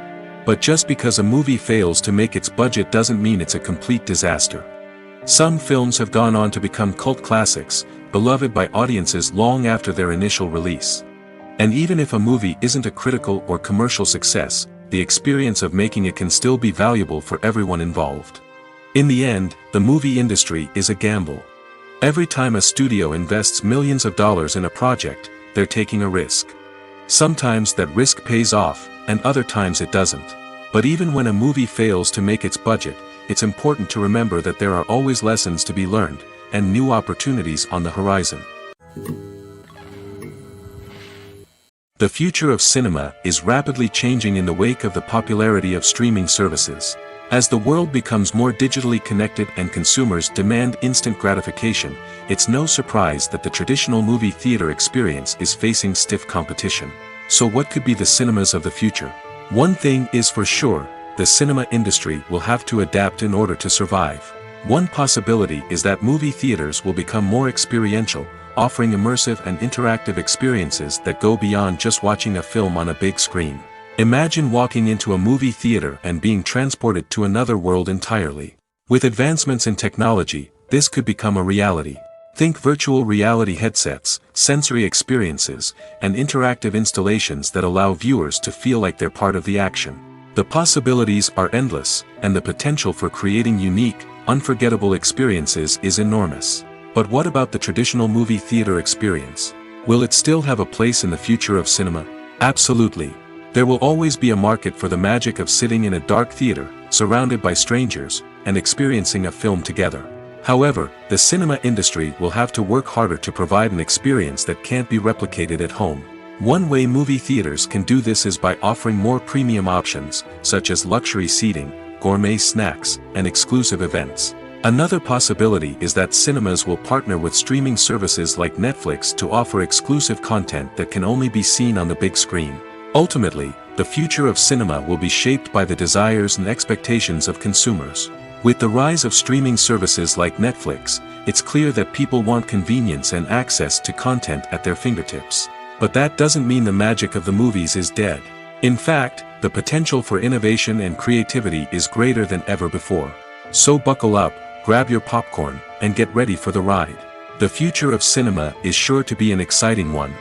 But just because a movie fails to make its budget doesn't mean it's a complete disaster. Some films have gone on to become cult classics, beloved by audiences long after their initial release. And even if a movie isn't a critical or commercial success, the experience of making it can still be valuable for everyone involved. In the end, the movie industry is a gamble. Every time a studio invests millions of dollars in a project, they're taking a risk. Sometimes that risk pays off, and other times it doesn't. But even when a movie fails to make its budget, it's important to remember that there are always lessons to be learned, and new opportunities on the horizon. The future of cinema is rapidly changing in the wake of the popularity of streaming services. As the world becomes more digitally connected and consumers demand instant gratification, it's no surprise that the traditional movie theater experience is facing stiff competition. So what could be the cinemas of the future? One thing is for sure, the cinema industry will have to adapt in order to survive. One possibility is that movie theaters will become more experiential, offering immersive and interactive experiences that go beyond just watching a film on a big screen. Imagine walking into a movie theater and being transported to another world entirely. With advancements in technology, this could become a reality. Think virtual reality headsets, sensory experiences, and interactive installations that allow viewers to feel like they're part of the action. The possibilities are endless, and the potential for creating unique, unforgettable experiences is enormous. But what about the traditional movie theater experience? Will it still have a place in the future of cinema? Absolutely. There will always be a market for the magic of sitting in a dark theater, surrounded by strangers, and experiencing a film together. However, the cinema industry will have to work harder to provide an experience that can't be replicated at home. One way movie theaters can do this is by offering more premium options, such as luxury seating, gourmet snacks, and exclusive events. Another possibility is that cinemas will partner with streaming services like Netflix to offer exclusive content that can only be seen on the big screen. Ultimately, the future of cinema will be shaped by the desires and expectations of consumers. With the rise of streaming services like Netflix, it's clear that people want convenience and access to content at their fingertips. But that doesn't mean the magic of the movies is dead. In fact, the potential for innovation and creativity is greater than ever before. So buckle up, grab your popcorn, and get ready for the ride. The future of cinema is sure to be an exciting one.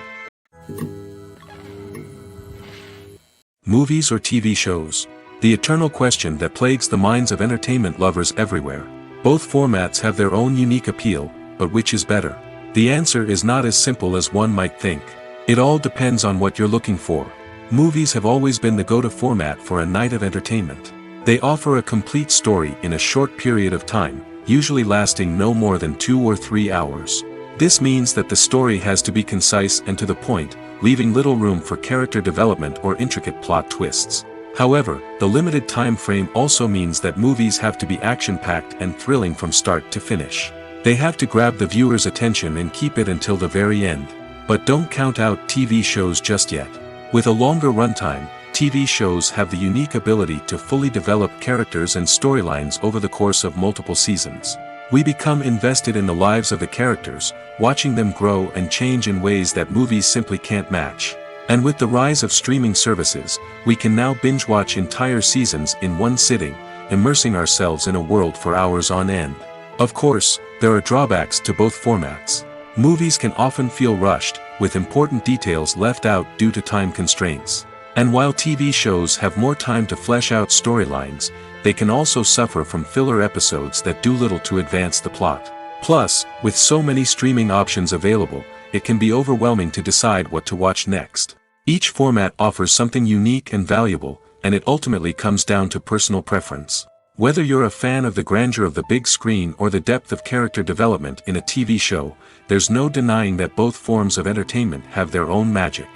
Movies or TV shows? The eternal question that plagues the minds of entertainment lovers everywhere. Both formats have their own unique appeal, but which is better? The answer is not as simple as one might think. It all depends on what you're looking for. Movies have always been the go-to format for a night of entertainment. They offer a complete story in a short period of time, usually lasting no more than 2 or 3 hours. This means that the story has to be concise and to the point, leaving little room for character development or intricate plot twists. However, the limited time frame also means that movies have to be action-packed and thrilling from start to finish. They have to grab the viewer's attention and keep it until the very end. But don't count out TV shows just yet. With a longer runtime, TV shows have the unique ability to fully develop characters and storylines over the course of multiple seasons. We become invested in the lives of the characters, watching them grow and change in ways that movies simply can't match. And with the rise of streaming services, we can now binge-watch entire seasons in one sitting, immersing ourselves in a world for hours on end. Of course, there are drawbacks to both formats. Movies can often feel rushed, with important details left out due to time constraints. And while TV shows have more time to flesh out storylines, they can also suffer from filler episodes that do little to advance the plot. Plus, with so many streaming options available, it can be overwhelming to decide what to watch next. Each format offers something unique and valuable, and it ultimately comes down to personal preference. Whether you're a fan of the grandeur of the big screen or the depth of character development in a TV show, there's no denying that both forms of entertainment have their own magic.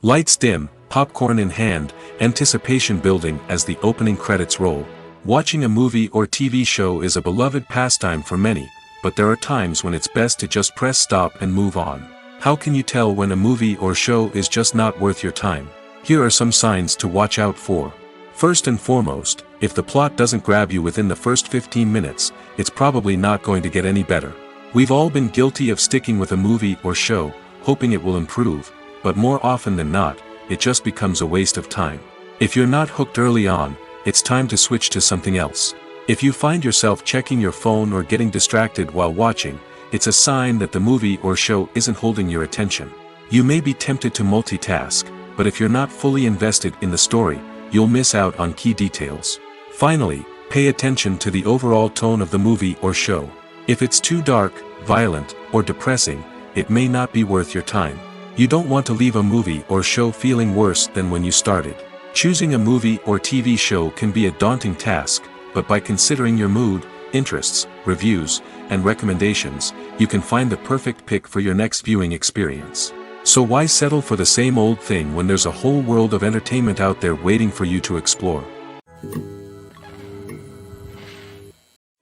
Lights dim, popcorn in hand, anticipation building as the opening credits roll. Watching a movie or TV show is a beloved pastime for many, but there are times when it's best to just press stop and move on. How can you tell when a movie or show is just not worth your time? Here are some signs to watch out for. First and foremost, if the plot doesn't grab you within the first 15 minutes, it's probably not going to get any better. We've all been guilty of sticking with a movie or show, hoping it will improve, but more often than not, it just becomes a waste of time. If you're not hooked early on, it's time to switch to something else. If you find yourself checking your phone or getting distracted while watching, it's a sign that the movie or show isn't holding your attention. You may be tempted to multitask, but if you're not fully invested in the story, you'll miss out on key details. Finally, pay attention to the overall tone of the movie or show. If it's too dark, violent, or depressing, it may not be worth your time. You don't want to leave a movie or show feeling worse than when you started. Choosing a movie or TV show can be a daunting task, but by considering your mood, interests, reviews, and recommendations, you can find the perfect pick for your next viewing experience. So why settle for the same old thing when there's a whole world of entertainment out there waiting for you to explore?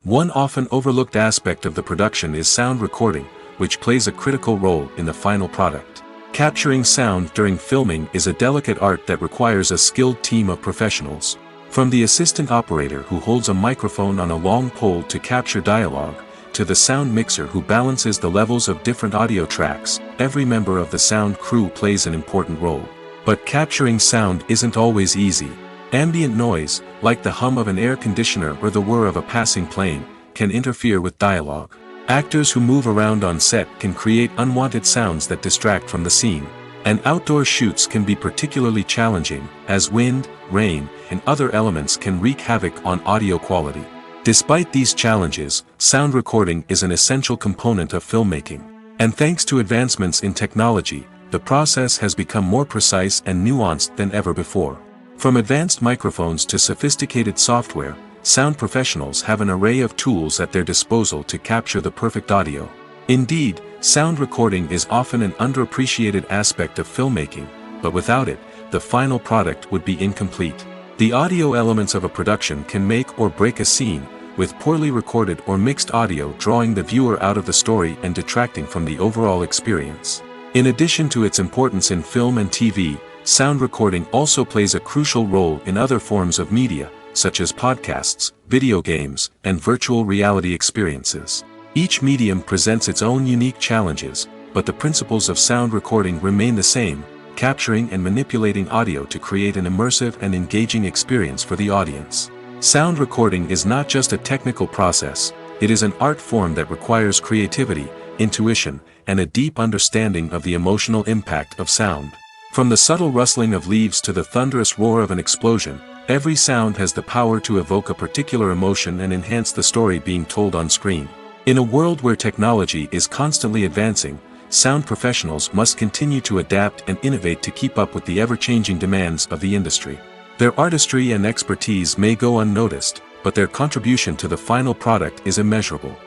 One often overlooked aspect of the production is sound recording, which plays a critical role in the final product. Capturing sound during filming is a delicate art that requires a skilled team of professionals. From the assistant operator who holds a microphone on a long pole to capture dialogue, to the sound mixer who balances the levels of different audio tracks, every member of the sound crew plays an important role. But capturing sound isn't always easy. Ambient noise, like the hum of an air conditioner or the whir of a passing plane, can interfere with dialogue. Actors who move around on set can create unwanted sounds that distract from the scene. And outdoor shoots can be particularly challenging, as wind, rain, and other elements can wreak havoc on audio quality. Despite these challenges, sound recording is an essential component of filmmaking. And thanks to advancements in technology, the process has become more precise and nuanced than ever before. From advanced microphones to sophisticated software, sound professionals have an array of tools at their disposal to capture the perfect audio. Indeed, sound recording is often an underappreciated aspect of filmmaking, but without it, the final product would be incomplete. The audio elements of a production can make or break a scene, with poorly recorded or mixed audio drawing the viewer out of the story and detracting from the overall experience. In addition to its importance in film and TV, sound recording also plays a crucial role in other forms of media, such as podcasts, video games, and virtual reality experiences. Each medium presents its own unique challenges, but the principles of sound recording remain the same, capturing and manipulating audio to create an immersive and engaging experience for the audience. Sound recording is not just a technical process, it is an art form that requires creativity, intuition, and a deep understanding of the emotional impact of sound. From the subtle rustling of leaves to the thunderous roar of an explosion, every sound has the power to evoke a particular emotion and enhance the story being told on screen. In a world where technology is constantly advancing, sound professionals must continue to adapt and innovate to keep up with the ever-changing demands of the industry. Their artistry and expertise may go unnoticed, but their contribution to the final product is immeasurable.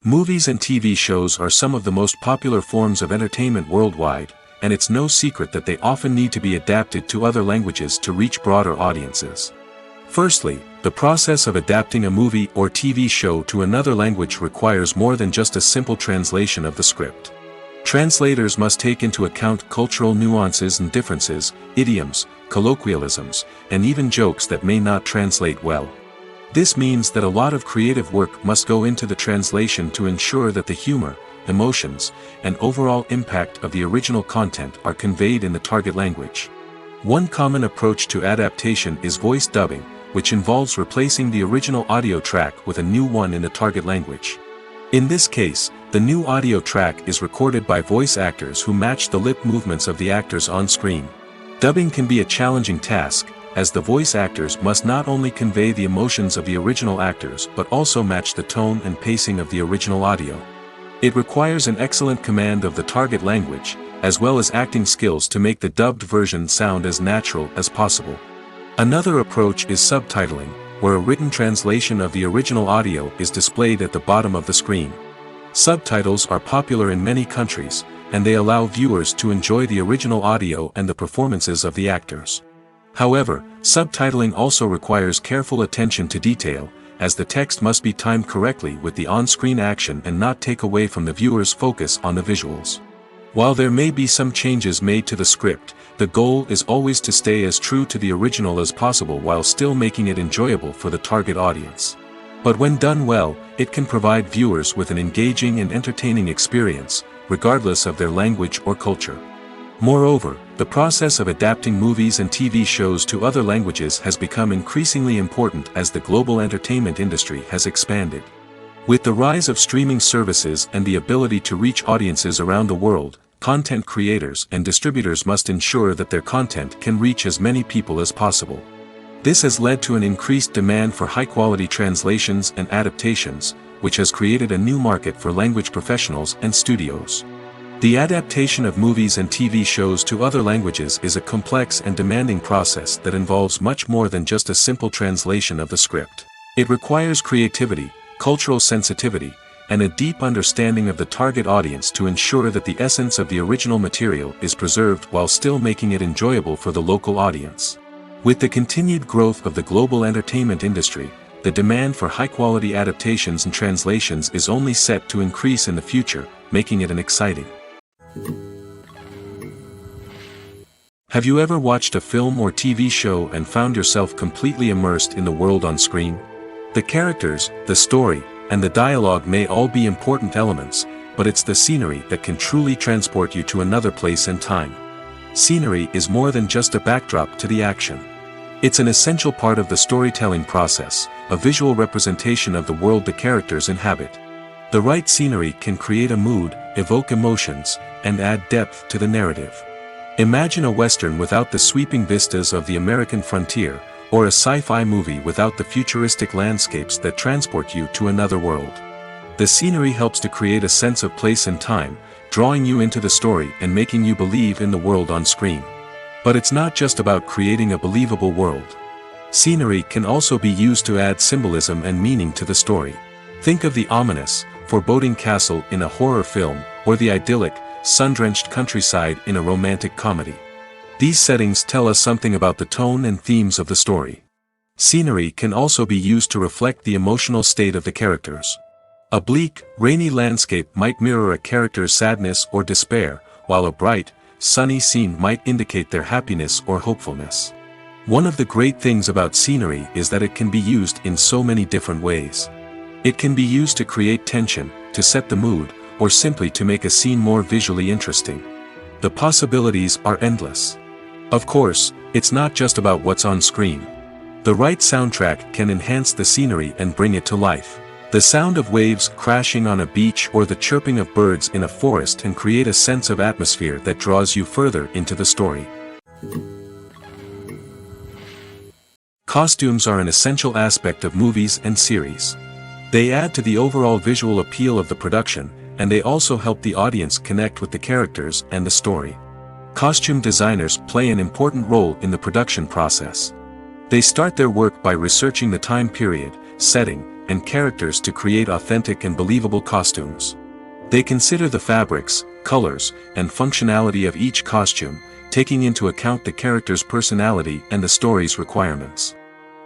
Movies and TV shows are some of the most popular forms of entertainment worldwide, and it's no secret that they often need to be adapted to other languages to reach broader audiences. Firstly, the process of adapting a movie or TV show to another language requires more than just a simple translation of the script. Translators must take into account cultural nuances and differences, idioms, colloquialisms, and even jokes that may not translate well. This means that a lot of creative work must go into the translation to ensure that the humor, emotions, and overall impact of the original content are conveyed in the target language. One common approach to adaptation is voice dubbing, which involves replacing the original audio track with a new one in the target language. In this case, the new audio track is recorded by voice actors who match the lip movements of the actors on screen. Dubbing can be a challenging task, as the voice actors must not only convey the emotions of the original actors but also match the tone and pacing of the original audio. It requires an excellent command of the target language, as well as acting skills to make the dubbed version sound as natural as possible. Another approach is subtitling, where a written translation of the original audio is displayed at the bottom of the screen. Subtitles are popular in many countries, and they allow viewers to enjoy the original audio and the performances of the actors. However, subtitling also requires careful attention to detail, as the text must be timed correctly with the on-screen action and not take away from the viewer's focus on the visuals. While there may be some changes made to the script, the goal is always to stay as true to the original as possible while still making it enjoyable for the target audience. But when done well, it can provide viewers with an engaging and entertaining experience, regardless of their language or culture. Moreover, the process of adapting movies and TV shows to other languages has become increasingly important as the global entertainment industry has expanded. With the rise of streaming services and the ability to reach audiences around the world, content creators and distributors must ensure that their content can reach as many people as possible. This has led to an increased demand for high-quality translations and adaptations, which has created a new market for language professionals and studios. The adaptation of movies and TV shows to other languages is a complex and demanding process that involves much more than just a simple translation of the script. It requires creativity, cultural sensitivity, and a deep understanding of the target audience to ensure that the essence of the original material is preserved while still making it enjoyable for the local audience. With the continued growth of the global entertainment industry, the demand for high-quality adaptations and translations is only set to increase in the future, making it an exciting. Have you ever watched a film or TV show and found yourself completely immersed in the world on screen? The characters, the story, and the dialogue may all be important elements, but it's the scenery that can truly transport you to another place and time. Scenery is more than just a backdrop to the action. It's an essential part of the storytelling process, a visual representation of the world the characters inhabit. The right scenery can create a mood, evoke emotions, and add depth to the narrative. Imagine a Western without the sweeping vistas of the American frontier, or a sci-fi movie without the futuristic landscapes that transport you to another world. The scenery helps to create a sense of place and time, drawing you into the story and making you believe in the world on screen. But it's not just about creating a believable world. Scenery can also be used to add symbolism and meaning to the story. Think of the ominous, foreboding castle in a horror film, or the idyllic, sun-drenched countryside in a romantic comedy. These settings tell us something about the tone and themes of the story. Scenery can also be used to reflect the emotional state of the characters. A bleak, rainy landscape might mirror a character's sadness or despair, while a bright, sunny scene might indicate their happiness or hopefulness. One of the great things about scenery is that it can be used in so many different ways. It can be used to create tension, to set the mood, or simply to make a scene more visually interesting. The possibilities are endless. Of course, it's not just about what's on screen. The right soundtrack can enhance the scenery and bring it to life. The sound of waves crashing on a beach or the chirping of birds in a forest can create a sense of atmosphere that draws you further into the story. Costumes are an essential aspect of movies and series. They add to the overall visual appeal of the production, and they also help the audience connect with the characters and the story. Costume designers play an important role in the production process. They start their work by researching the time period, setting, and characters to create authentic and believable costumes. They consider the fabrics, colors, and functionality of each costume, taking into account the character's personality and the story's requirements.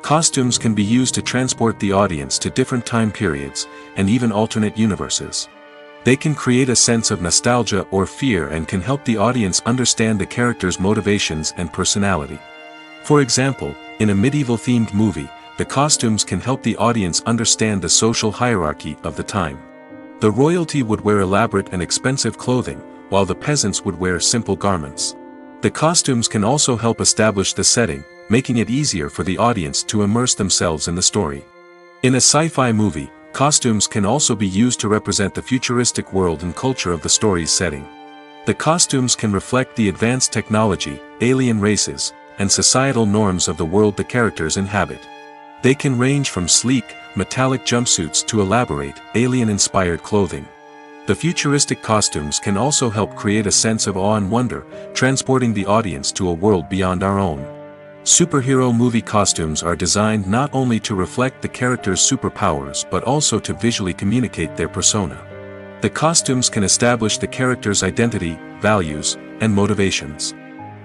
Costumes can be used to transport the audience to different time periods, and even alternate universes. They can create a sense of nostalgia or fear and can help the audience understand the character's motivations and personality. For example, in a medieval-themed movie, the costumes can help the audience understand the social hierarchy of the time. The royalty would wear elaborate and expensive clothing, while the peasants would wear simple garments. The costumes can also help establish the setting, making it easier for the audience to immerse themselves in the story. In a sci-fi movie, costumes can also be used to represent the futuristic world and culture of the story's setting. The costumes can reflect the advanced technology, alien races, and societal norms of the world the characters inhabit. They can range from sleek, metallic jumpsuits to elaborate, alien-inspired clothing. The futuristic costumes can also help create a sense of awe and wonder, transporting the audience to a world beyond our own. Superhero movie costumes are designed not only to reflect the character's superpowers but also to visually communicate their persona. The costumes can establish the character's identity, values, and motivations.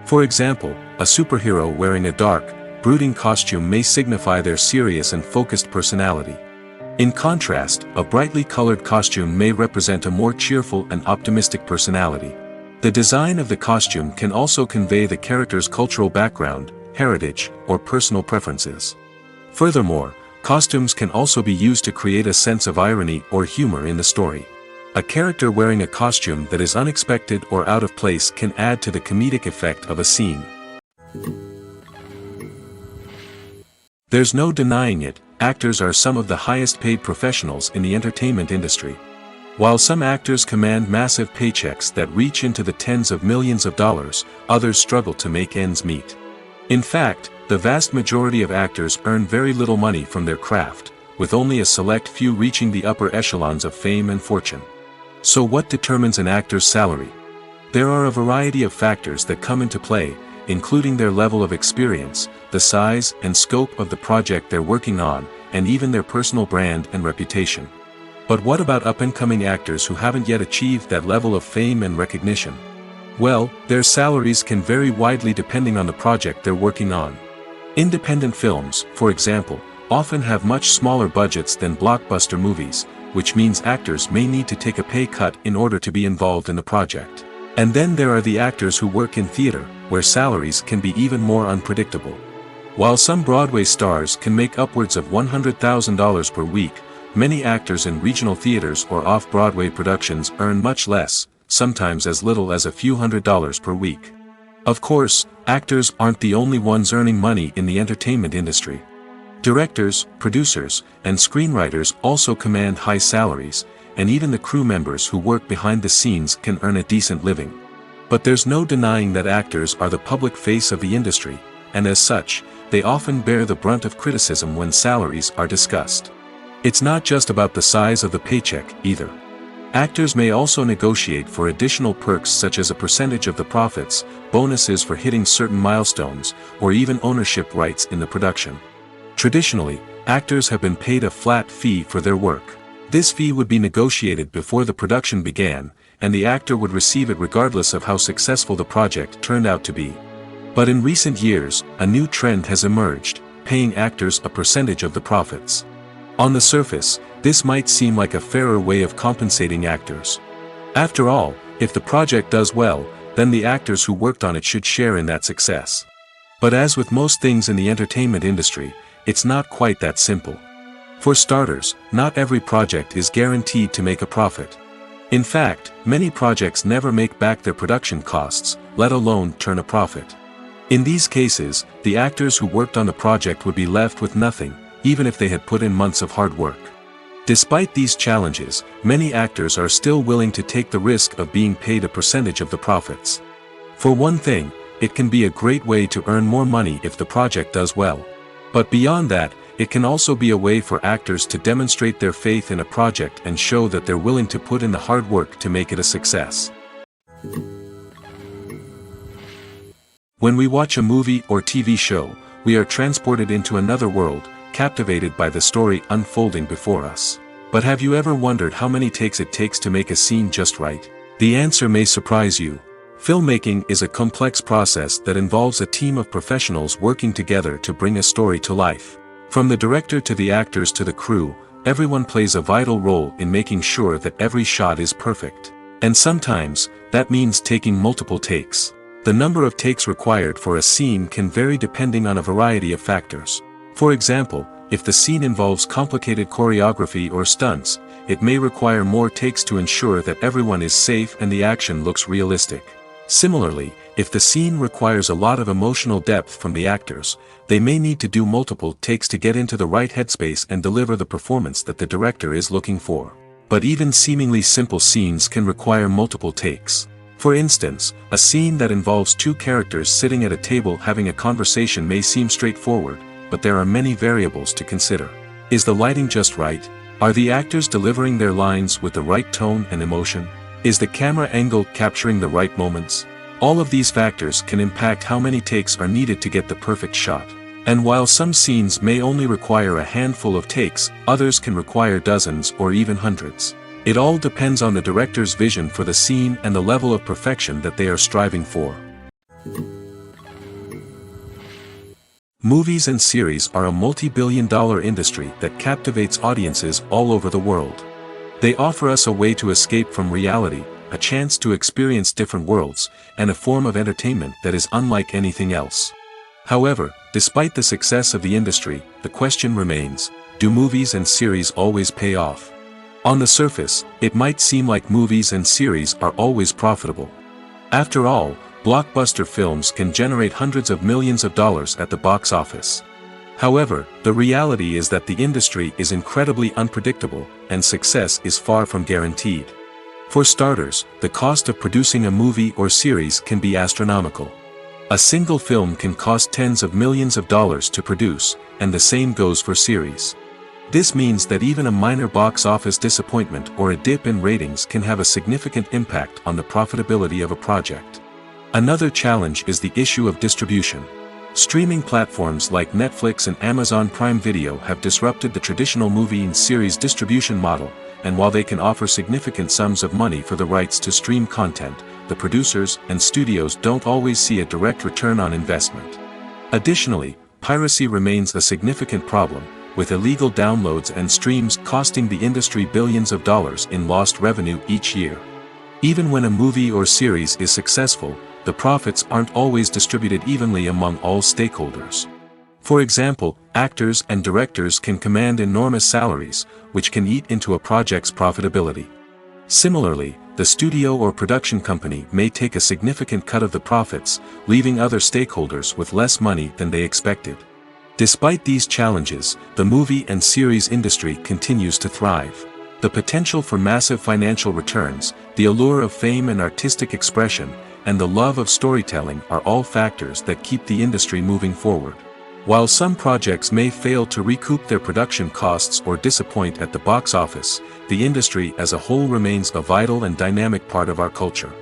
For example, a superhero wearing a dark, brooding costume may signify their serious and focused personality. In contrast, a brightly colored costume may represent a more cheerful and optimistic personality. The design of the costume can also convey the character's cultural background, heritage, or personal preferences. Furthermore, costumes can also be used to create a sense of irony or humor in the story. A character wearing a costume that is unexpected or out of place can add to the comedic effect of a scene. There's no denying it, actors are some of the highest paid professionals in the entertainment industry. While some actors command massive paychecks that reach into the tens of millions of dollars, others struggle to make ends meet. In fact, the vast majority of actors earn very little money from their craft, with only a select few reaching the upper echelons of fame and fortune. So what determines an actor's salary? There are a variety of factors that come into play, including their level of experience, the size and scope of the project they're working on, and even their personal brand and reputation. But what about up-and-coming actors who haven't yet achieved that level of fame and recognition? Well, their salaries can vary widely depending on the project they're working on. Independent films, for example, often have much smaller budgets than blockbuster movies, which means actors may need to take a pay cut in order to be involved in the project. And then there are the actors who work in theater, where salaries can be even more unpredictable. While some Broadway stars can make upwards of $100,000 per week, many actors in regional theaters or off-Broadway productions earn much less, sometimes as little as a few $100s per week. Of course, actors aren't the only ones earning money in the entertainment industry. Directors, producers, and screenwriters also command high salaries, and even the crew members who work behind the scenes can earn a decent living. But there's no denying that actors are the public face of the industry, and as such, they often bear the brunt of criticism when salaries are discussed. It's not just about the size of the paycheck, either. Actors may also negotiate for additional perks such as a percentage of the profits, bonuses for hitting certain milestones, or even ownership rights in the production. Traditionally, actors have been paid a flat fee for their work. This fee would be negotiated before the production began, and the actor would receive it regardless of how successful the project turned out to be. But in recent years, a new trend has emerged, paying actors a percentage of the profits. On the surface, this might seem like a fairer way of compensating actors. After all, if the project does well, then the actors who worked on it should share in that success. But as with most things in the entertainment industry, it's not quite that simple. For starters, not every project is guaranteed to make a profit. In fact, many projects never make back their production costs, let alone turn a profit. In these cases, the actors who worked on the project would be left with nothing, even if they had put in months of hard work. Despite these challenges, many actors are still willing to take the risk of being paid a percentage of the profits. For one thing, it can be a great way to earn more money if the project does well. But beyond that, it can also be a way for actors to demonstrate their faith in a project and show that they're willing to put in the hard work to make it a success. When we watch a movie or TV show, we are transported into another world, captivated by the story unfolding before us. But have you ever wondered how many takes it takes to make a scene just right? The answer may surprise you. Filmmaking is a complex process that involves a team of professionals working together to bring a story to life. From the director to the actors to the crew, everyone plays a vital role in making sure that every shot is perfect. And sometimes, that means taking multiple takes. The number of takes required for a scene can vary depending on a variety of factors. For example, if the scene involves complicated choreography or stunts, it may require more takes to ensure that everyone is safe and the action looks realistic. Similarly, if the scene requires a lot of emotional depth from the actors, they may need to do multiple takes to get into the right headspace and deliver the performance that the director is looking for. But even seemingly simple scenes can require multiple takes. For instance, a scene that involves two characters sitting at a table having a conversation may seem straightforward, but there are many variables to consider. Is the lighting just right? Are the actors delivering their lines with the right tone and emotion? Is the camera angle capturing the right moments? All of these factors can impact how many takes are needed to get the perfect shot. And while some scenes may only require a handful of takes, others can require dozens or even hundreds. It all depends on the director's vision for the scene and the level of perfection that they are striving for. Movies and series are a multi-billion-dollar industry that captivates audiences all over the world. They offer us a way to escape from reality, a chance to experience different worlds, and a form of entertainment that is unlike anything else. However, despite the success of the industry, the question remains, do movies and series always pay off? On the surface, it might seem like movies and series are always profitable. After all, blockbuster films can generate hundreds of millions of dollars at the box office. However, the reality is that the industry is incredibly unpredictable, and success is far from guaranteed. For starters, the cost of producing a movie or series can be astronomical. A single film can cost tens of millions of dollars to produce, and the same goes for series. This means that even a minor box office disappointment or a dip in ratings can have a significant impact on the profitability of a project. Another challenge is the issue of distribution. Streaming platforms like Netflix and Amazon Prime Video have disrupted the traditional movie and series distribution model, and while they can offer significant sums of money for the rights to stream content, the producers and studios don't always see a direct return on investment. Additionally, piracy remains a significant problem, with illegal downloads and streams costing the industry billions of dollars in lost revenue each year. Even when a movie or series is successful, the profits aren't always distributed evenly among all stakeholders. For example, actors and directors can command enormous salaries, which can eat into a project's profitability. Similarly, the studio or production company may take a significant cut of the profits, leaving other stakeholders with less money than they expected. Despite these challenges, the movie and series industry continues to thrive. The potential for massive financial returns, the allure of fame and artistic expression, and the love of storytelling are all factors that keep the industry moving forward. While some projects may fail to recoup their production costs or disappoint at the box office, the industry as a whole remains a vital and dynamic part of our culture.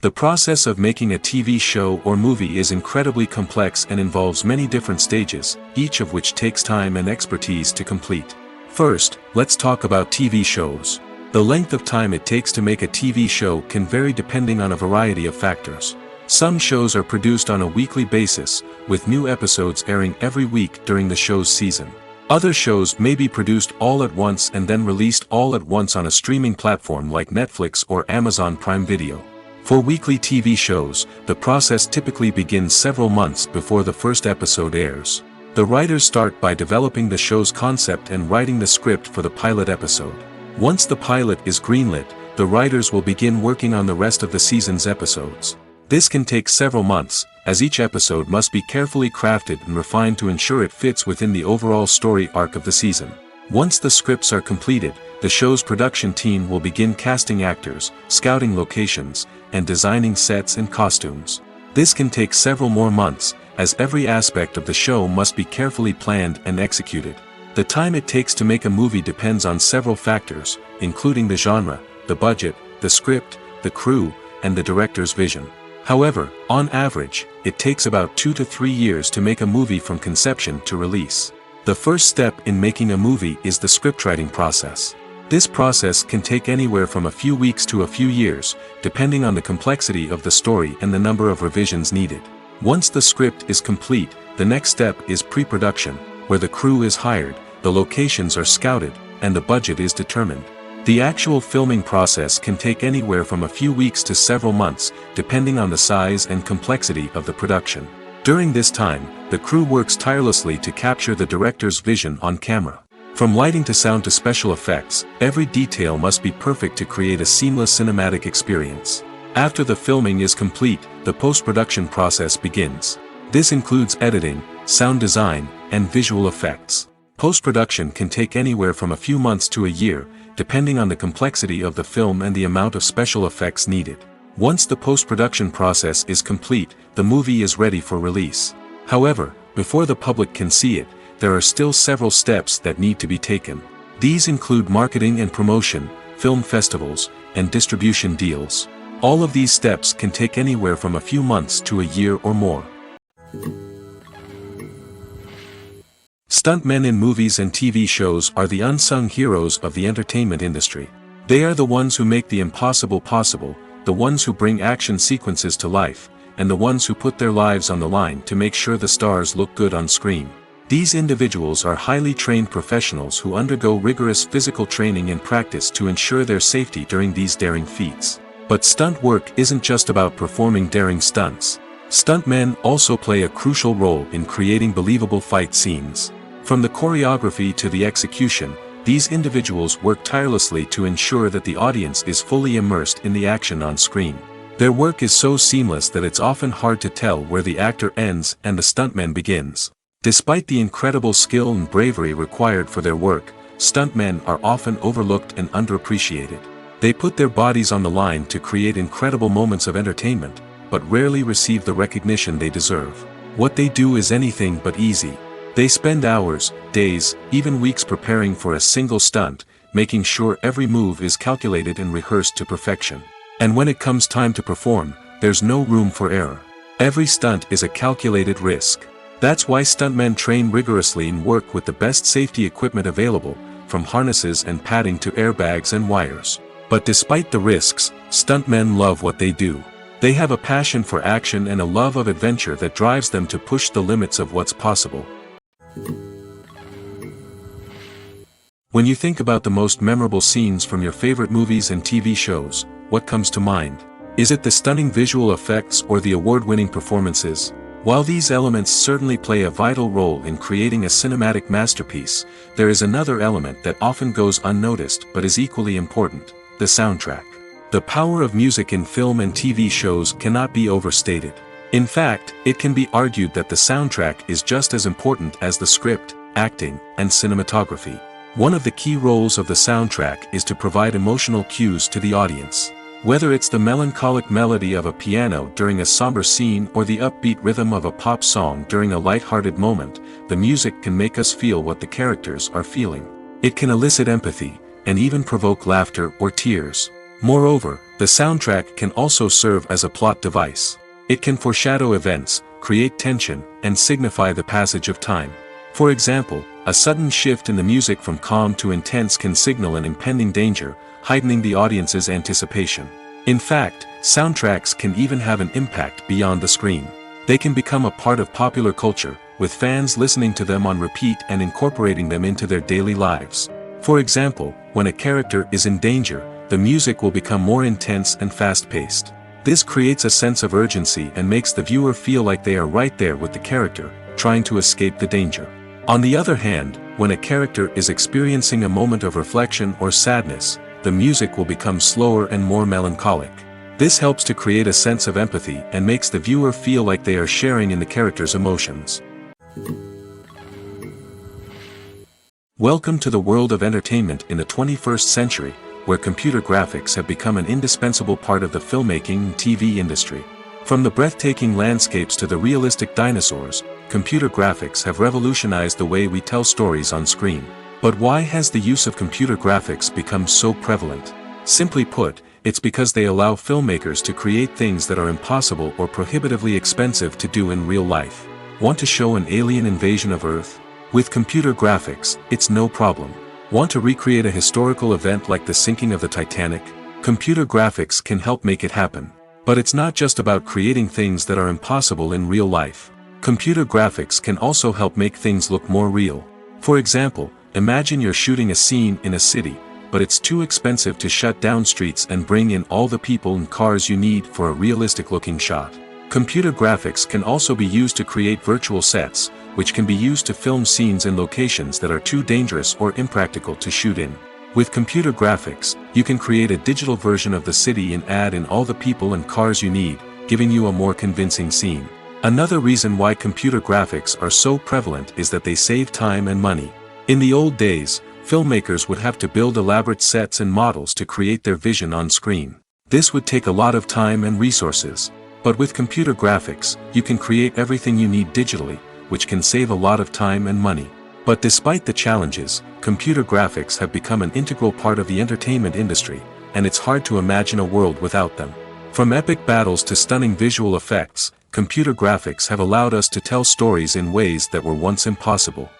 The process of making a TV show or movie is incredibly complex and involves many different stages, each of which takes time and expertise to complete. First, let's talk about TV shows. The length of time it takes to make a TV show can vary depending on a variety of factors. Some shows are produced on a weekly basis, with new episodes airing every week during the show's season. Other shows may be produced all at once and then released all at once on a streaming platform like Netflix or Amazon Prime Video. For weekly TV shows, the process typically begins several months before the first episode airs. The writers start by developing the show's concept and writing the script for the pilot episode. Once the pilot is greenlit, the writers will begin working on the rest of the season's episodes. This can take several months, as each episode must be carefully crafted and refined to ensure it fits within the overall story arc of the season. Once the scripts are completed, the show's production team will begin casting actors, scouting locations, and designing sets and costumes. This can take several more months, as every aspect of the show must be carefully planned and executed. The time it takes to make a movie depends on several factors, including the genre, the budget, the script, the crew, and the director's vision. However, on average, it takes about 2 to 3 years to make a movie from conception to release. The first step in making a movie is the scriptwriting process. This process can take anywhere from a few weeks to a few years, depending on the complexity of the story and the number of revisions needed. Once the script is complete, the next step is pre-production, where the crew is hired, the locations are scouted, and the budget is determined. The actual filming process can take anywhere from a few weeks to several months, depending on the size and complexity of the production. During this time, the crew works tirelessly to capture the director's vision on camera. From lighting to sound to special effects, every detail must be perfect to create a seamless cinematic experience. After the filming is complete, the post-production process begins. This includes editing, sound design, and visual effects. Post-production can take anywhere from a few months to a year, depending on the complexity of the film and the amount of special effects needed. Once the post-production process is complete, the movie is ready for release. However, before the public can see it, there are still several steps that need to be taken. These include marketing and promotion, film festivals, and distribution deals. All of these steps can take anywhere from a few months to a year or more. Stuntmen in movies and TV shows are the unsung heroes of the entertainment industry. They are the ones who make the impossible possible, the ones who bring action sequences to life, and the ones who put their lives on the line to make sure the stars look good on screen. These individuals are highly trained professionals who undergo rigorous physical training and practice to ensure their safety during these daring feats. But stunt work isn't just about performing daring stunts. Stuntmen also play a crucial role in creating believable fight scenes. From the choreography to the execution, these individuals work tirelessly to ensure that the audience is fully immersed in the action on screen. Their work is so seamless that it's often hard to tell where the actor ends and the stuntman begins. Despite the incredible skill and bravery required for their work, stuntmen are often overlooked and underappreciated. They put their bodies on the line to create incredible moments of entertainment, but rarely receive the recognition they deserve. What they do is anything but easy. They spend hours, days, even weeks preparing for a single stunt, making sure every move is calculated and rehearsed to perfection. And when it comes time to perform, there's no room for error. Every stunt is a calculated risk. That's why stuntmen train rigorously and work with the best safety equipment available, from harnesses and padding to airbags and wires. But despite the risks, stuntmen love what they do. They have a passion for action and a love of adventure that drives them to push the limits of what's possible. When you think about the most memorable scenes from your favorite movies and TV shows, what comes to mind? Is it the stunning visual effects or the award-winning performances? While these elements certainly play a vital role in creating a cinematic masterpiece, there is another element that often goes unnoticed but is equally important: the soundtrack. The power of music in film and TV shows cannot be overstated. In fact, it can be argued that the soundtrack is just as important as the script, acting, and cinematography. One of the key roles of the soundtrack is to provide emotional cues to the audience. Whether it's the melancholic melody of a piano during a somber scene or the upbeat rhythm of a pop song during a light-hearted moment, the music can make us feel what the characters are feeling. It can elicit empathy, and even provoke laughter or tears. Moreover, the soundtrack can also serve as a plot device. It can foreshadow events, create tension, and signify the passage of time. For example, a sudden shift in the music from calm to intense can signal an impending danger, heightening the audience's anticipation. In fact, soundtracks can even have an impact beyond the screen. They can become a part of popular culture, with fans listening to them on repeat and incorporating them into their daily lives. For example, when a character is in danger, the music will become more intense and fast-paced. This creates a sense of urgency and makes the viewer feel like they are right there with the character, trying to escape the danger. On the other hand, when a character is experiencing a moment of reflection or sadness, the music will become slower and more melancholic. This helps to create a sense of empathy and makes the viewer feel like they are sharing in the character's emotions. Welcome to the world of entertainment in the 21st century, where computer graphics have become an indispensable part of the filmmaking and TV industry. From the breathtaking landscapes to the realistic dinosaurs, computer graphics have revolutionized the way we tell stories on screen. But why has the use of computer graphics become so prevalent? Simply put, it's because they allow filmmakers to create things that are impossible or prohibitively expensive to do in real life. Want to show an alien invasion of Earth? With computer graphics, it's no problem. Want to recreate a historical event like the sinking of the Titanic? Computer graphics can help make it happen. But it's not just about creating things that are impossible in real life. Computer graphics can also help make things look more real. For example, imagine you're shooting a scene in a city, but it's too expensive to shut down streets and bring in all the people and cars you need for a realistic-looking shot. Computer graphics can also be used to create virtual sets, which can be used to film scenes in locations that are too dangerous or impractical to shoot in. With computer graphics, you can create a digital version of the city and add in all the people and cars you need, giving you a more convincing scene. Another reason why computer graphics are so prevalent is that they save time and money. In the old days, filmmakers would have to build elaborate sets and models to create their vision on screen. This would take a lot of time and resources. But with computer graphics, you can create everything you need digitally, which can save a lot of time and money. But despite the challenges, computer graphics have become an integral part of the entertainment industry, and it's hard to imagine a world without them. From epic battles to stunning visual effects, computer graphics have allowed us to tell stories in ways that were once impossible.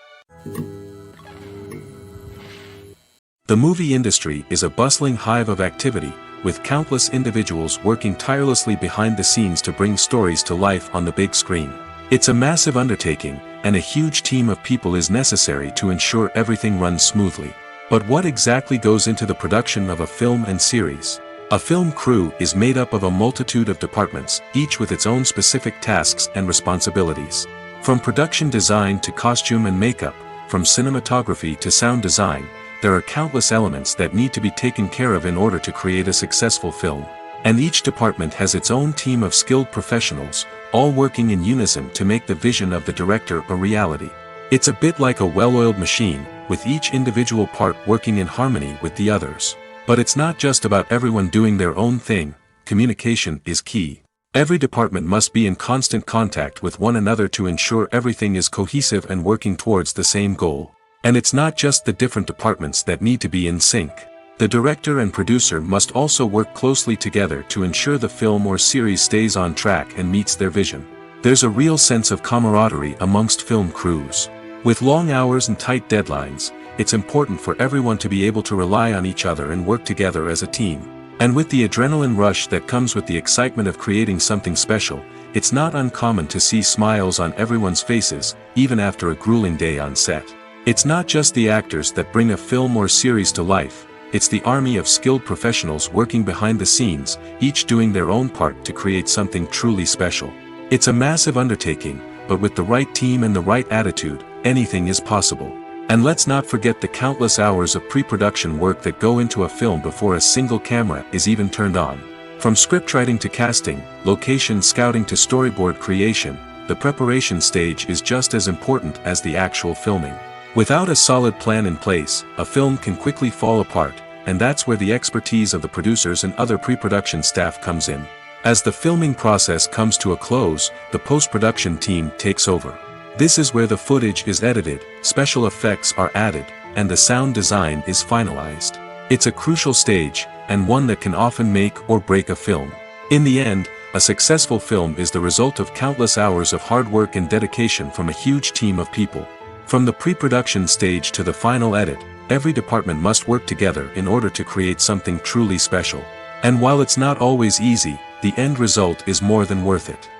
The movie industry is a bustling hive of activity, with countless individuals working tirelessly behind the scenes to bring stories to life on the big screen. It's a massive undertaking, and a huge team of people is necessary to ensure everything runs smoothly. But what exactly goes into the production of a film and series? A film crew is made up of a multitude of departments, each with its own specific tasks and responsibilities. From production design to costume and makeup, from cinematography to sound design, there are countless elements that need to be taken care of in order to create a successful film. And each department has its own team of skilled professionals, all working in unison to make the vision of the director a reality. It's a bit like a well-oiled machine, with each individual part working in harmony with the others. But it's not just about everyone doing their own thing. Communication is key. Every department must be in constant contact with one another to ensure everything is cohesive and working towards the same goal. And it's not just the different departments that need to be in sync. The director and producer must also work closely together to ensure the film or series stays on track and meets their vision. There's a real sense of camaraderie amongst film crews. With long hours and tight deadlines, it's important for everyone to be able to rely on each other and work together as a team. And with the adrenaline rush that comes with the excitement of creating something special, it's not uncommon to see smiles on everyone's faces, even after a grueling day on set. It's not just the actors that bring a film or series to life. It's the army of skilled professionals working behind the scenes, each doing their own part to create something truly special. It's a massive undertaking, but with the right team and the right attitude, anything is possible. And let's not forget the countless hours of pre-production work that go into a film before a single camera is even turned on. From scriptwriting to casting, location scouting to storyboard creation, the preparation stage is just as important as the actual filming. Without a solid plan in place, a film can quickly fall apart, and that's where the expertise of the producers and other pre-production staff comes in. As the filming process comes to a close, the post-production team takes over. This is where the footage is edited, special effects are added, and the sound design is finalized. It's a crucial stage, and one that can often make or break a film. In the end, a successful film is the result of countless hours of hard work and dedication from a huge team of people. From the pre-production stage to the final edit, every department must work together in order to create something truly special. And while it's not always easy, the end result is more than worth it.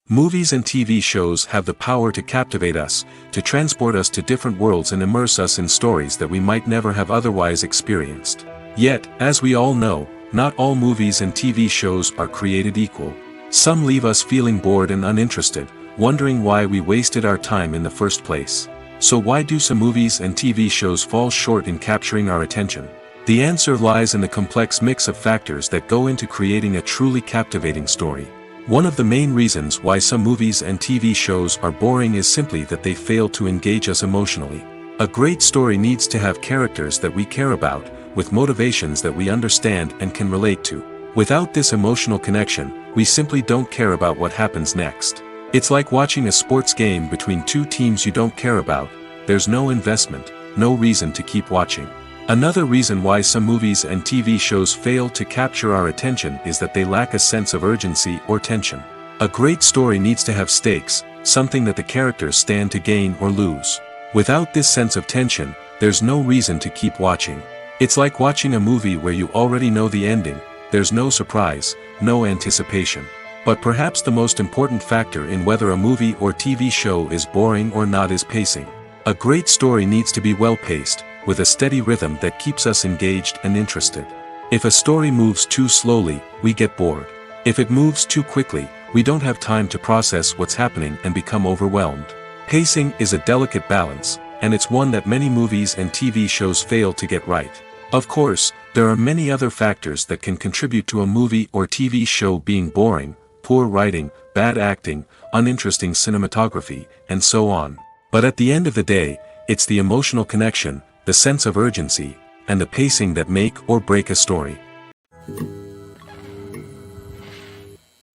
Movies and TV shows have the power to captivate us, to transport us to different worlds and immerse us in stories that we might never have otherwise experienced. Yet, as we all know, not all movies and TV shows are created equal. Some leave us feeling bored and uninterested, wondering why we wasted our time in the first place. So why do some movies and TV shows fall short in capturing our attention? The answer lies in the complex mix of factors that go into creating a truly captivating story. One of the main reasons why some movies and TV shows are boring is simply that they fail to engage us emotionally. A great story needs to have characters that we care about, with motivations that we understand and can relate to. Without this emotional connection, we simply don't care about what happens next. It's like watching a sports game between two teams you don't care about. There's no investment, no reason to keep watching. Another reason why some movies and TV shows fail to capture our attention is that they lack a sense of urgency or tension. A great story needs to have stakes, something that the characters stand to gain or lose. Without this sense of tension, there's no reason to keep watching. It's like watching a movie where you already know the ending. There's no surprise, no anticipation. But perhaps the most important factor in whether a movie or TV show is boring or not is pacing. A great story needs to be well-paced, with a steady rhythm that keeps us engaged and interested. If a story moves too slowly, we get bored. If it moves too quickly, we don't have time to process what's happening and become overwhelmed. Pacing is a delicate balance, and it's one that many movies and TV shows fail to get right. Of course, there are many other factors that can contribute to a movie or TV show being boring: poor writing, bad acting, uninteresting cinematography, and so on. But at the end of the day, it's the emotional connection, the sense of urgency, and the pacing that make or break a story.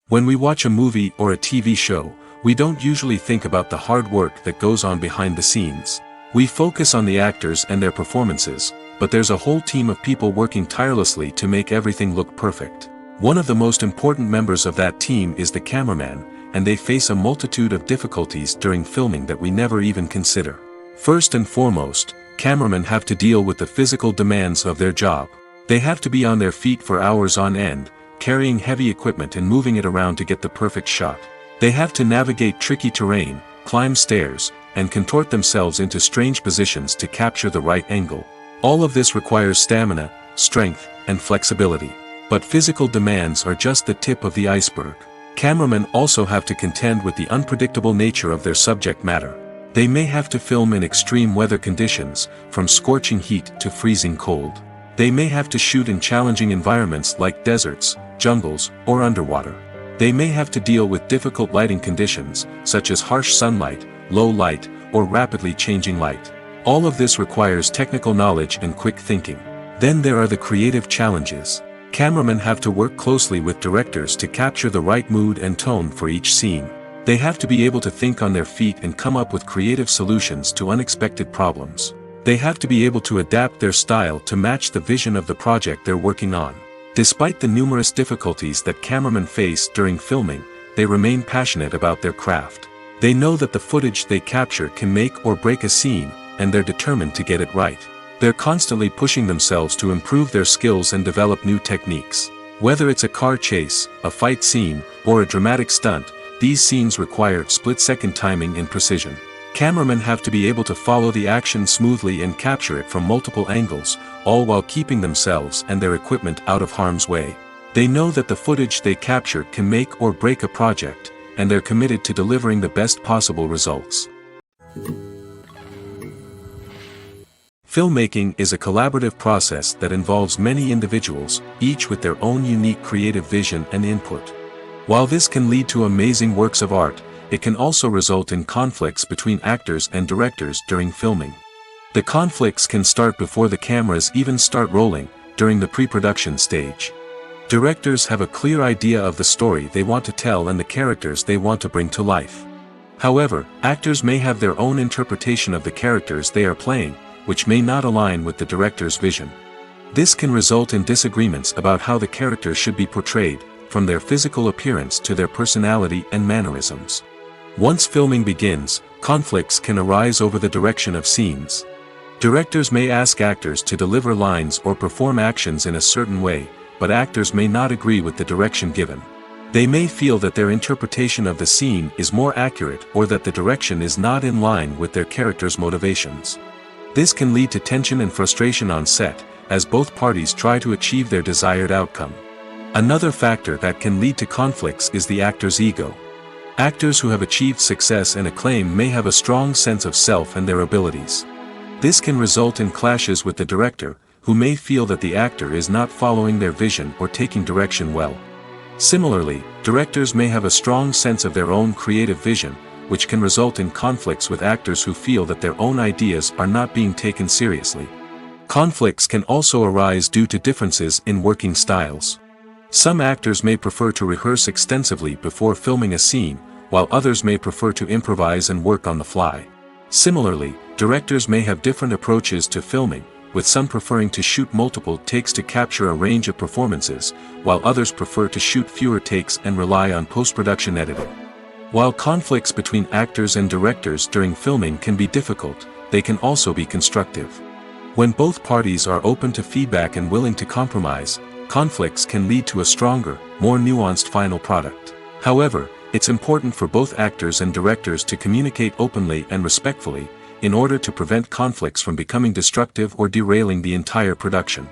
When we watch a movie or a TV show, we don't usually think about the hard work that goes on behind the scenes. We focus on the actors and their performances, but there's a whole team of people working tirelessly to make everything look perfect. One of the most important members of that team is the cameraman, and they face a multitude of difficulties during filming that we never even consider. First and foremost, cameramen have to deal with the physical demands of their job. They have to be on their feet for hours on end, carrying heavy equipment and moving it around to get the perfect shot. They have to navigate tricky terrain, climb stairs, and contort themselves into strange positions to capture the right angle. All of this requires stamina, strength, and flexibility. But physical demands are just the tip of the iceberg. Cameramen also have to contend with the unpredictable nature of their subject matter. They may have to film in extreme weather conditions, from scorching heat to freezing cold. They may have to shoot in challenging environments like deserts, jungles, or underwater. They may have to deal with difficult lighting conditions, such as harsh sunlight, low light, or rapidly changing light. All of this requires technical knowledge and quick thinking. Then there are the creative challenges. Cameramen have to work closely with directors to capture the right mood and tone for each scene. They have to be able to think on their feet and come up with creative solutions to unexpected problems. They have to be able to adapt their style to match the vision of the project they're working on. Despite the numerous difficulties that cameramen face during filming, they remain passionate about their craft. They know that the footage they capture can make or break a scene, and they're determined to get it right. They're constantly pushing themselves to improve their skills and develop new techniques. Whether it's a car chase, a fight scene, or a dramatic stunt, these scenes require split-second timing and precision. Cameramen have to be able to follow the action smoothly and capture it from multiple angles, all while keeping themselves and their equipment out of harm's way. They know that the footage they capture can make or break a project, and they're committed to delivering the best possible results. Filmmaking is a collaborative process that involves many individuals, each with their own unique creative vision and input. While this can lead to amazing works of art, it can also result in conflicts between actors and directors during filming. The conflicts can start before the cameras even start rolling, during the pre-production stage. Directors have a clear idea of the story they want to tell and the characters they want to bring to life. However, actors may have their own interpretation of the characters they are playing, which may not align with the director's vision. This can result in disagreements about how the characters should be portrayed, from their physical appearance to their personality and mannerisms. Once filming begins, conflicts can arise over the direction of scenes. Directors may ask actors to deliver lines or perform actions in a certain way, but actors may not agree with the direction given. They may feel that their interpretation of the scene is more accurate or that the direction is not in line with their character's motivations. This can lead to tension and frustration on set, as both parties try to achieve their desired outcome. Another factor that can lead to conflicts is the actor's ego. Actors who have achieved success and acclaim may have a strong sense of self and their abilities. This can result in clashes with the director, who may feel that the actor is not following their vision or taking direction well. Similarly, directors may have a strong sense of their own creative vision, which can result in conflicts with actors who feel that their own ideas are not being taken seriously. Conflicts can also arise due to differences in working styles. Some actors may prefer to rehearse extensively before filming a scene, while others may prefer to improvise and work on the fly. Similarly, directors may have different approaches to filming, with some preferring to shoot multiple takes to capture a range of performances, while others prefer to shoot fewer takes and rely on post-production editing. While conflicts between actors and directors during filming can be difficult, they can also be constructive. When both parties are open to feedback and willing to compromise, conflicts can lead to a stronger, more nuanced final product. However, it's important for both actors and directors to communicate openly and respectfully, in order to prevent conflicts from becoming destructive or derailing the entire production.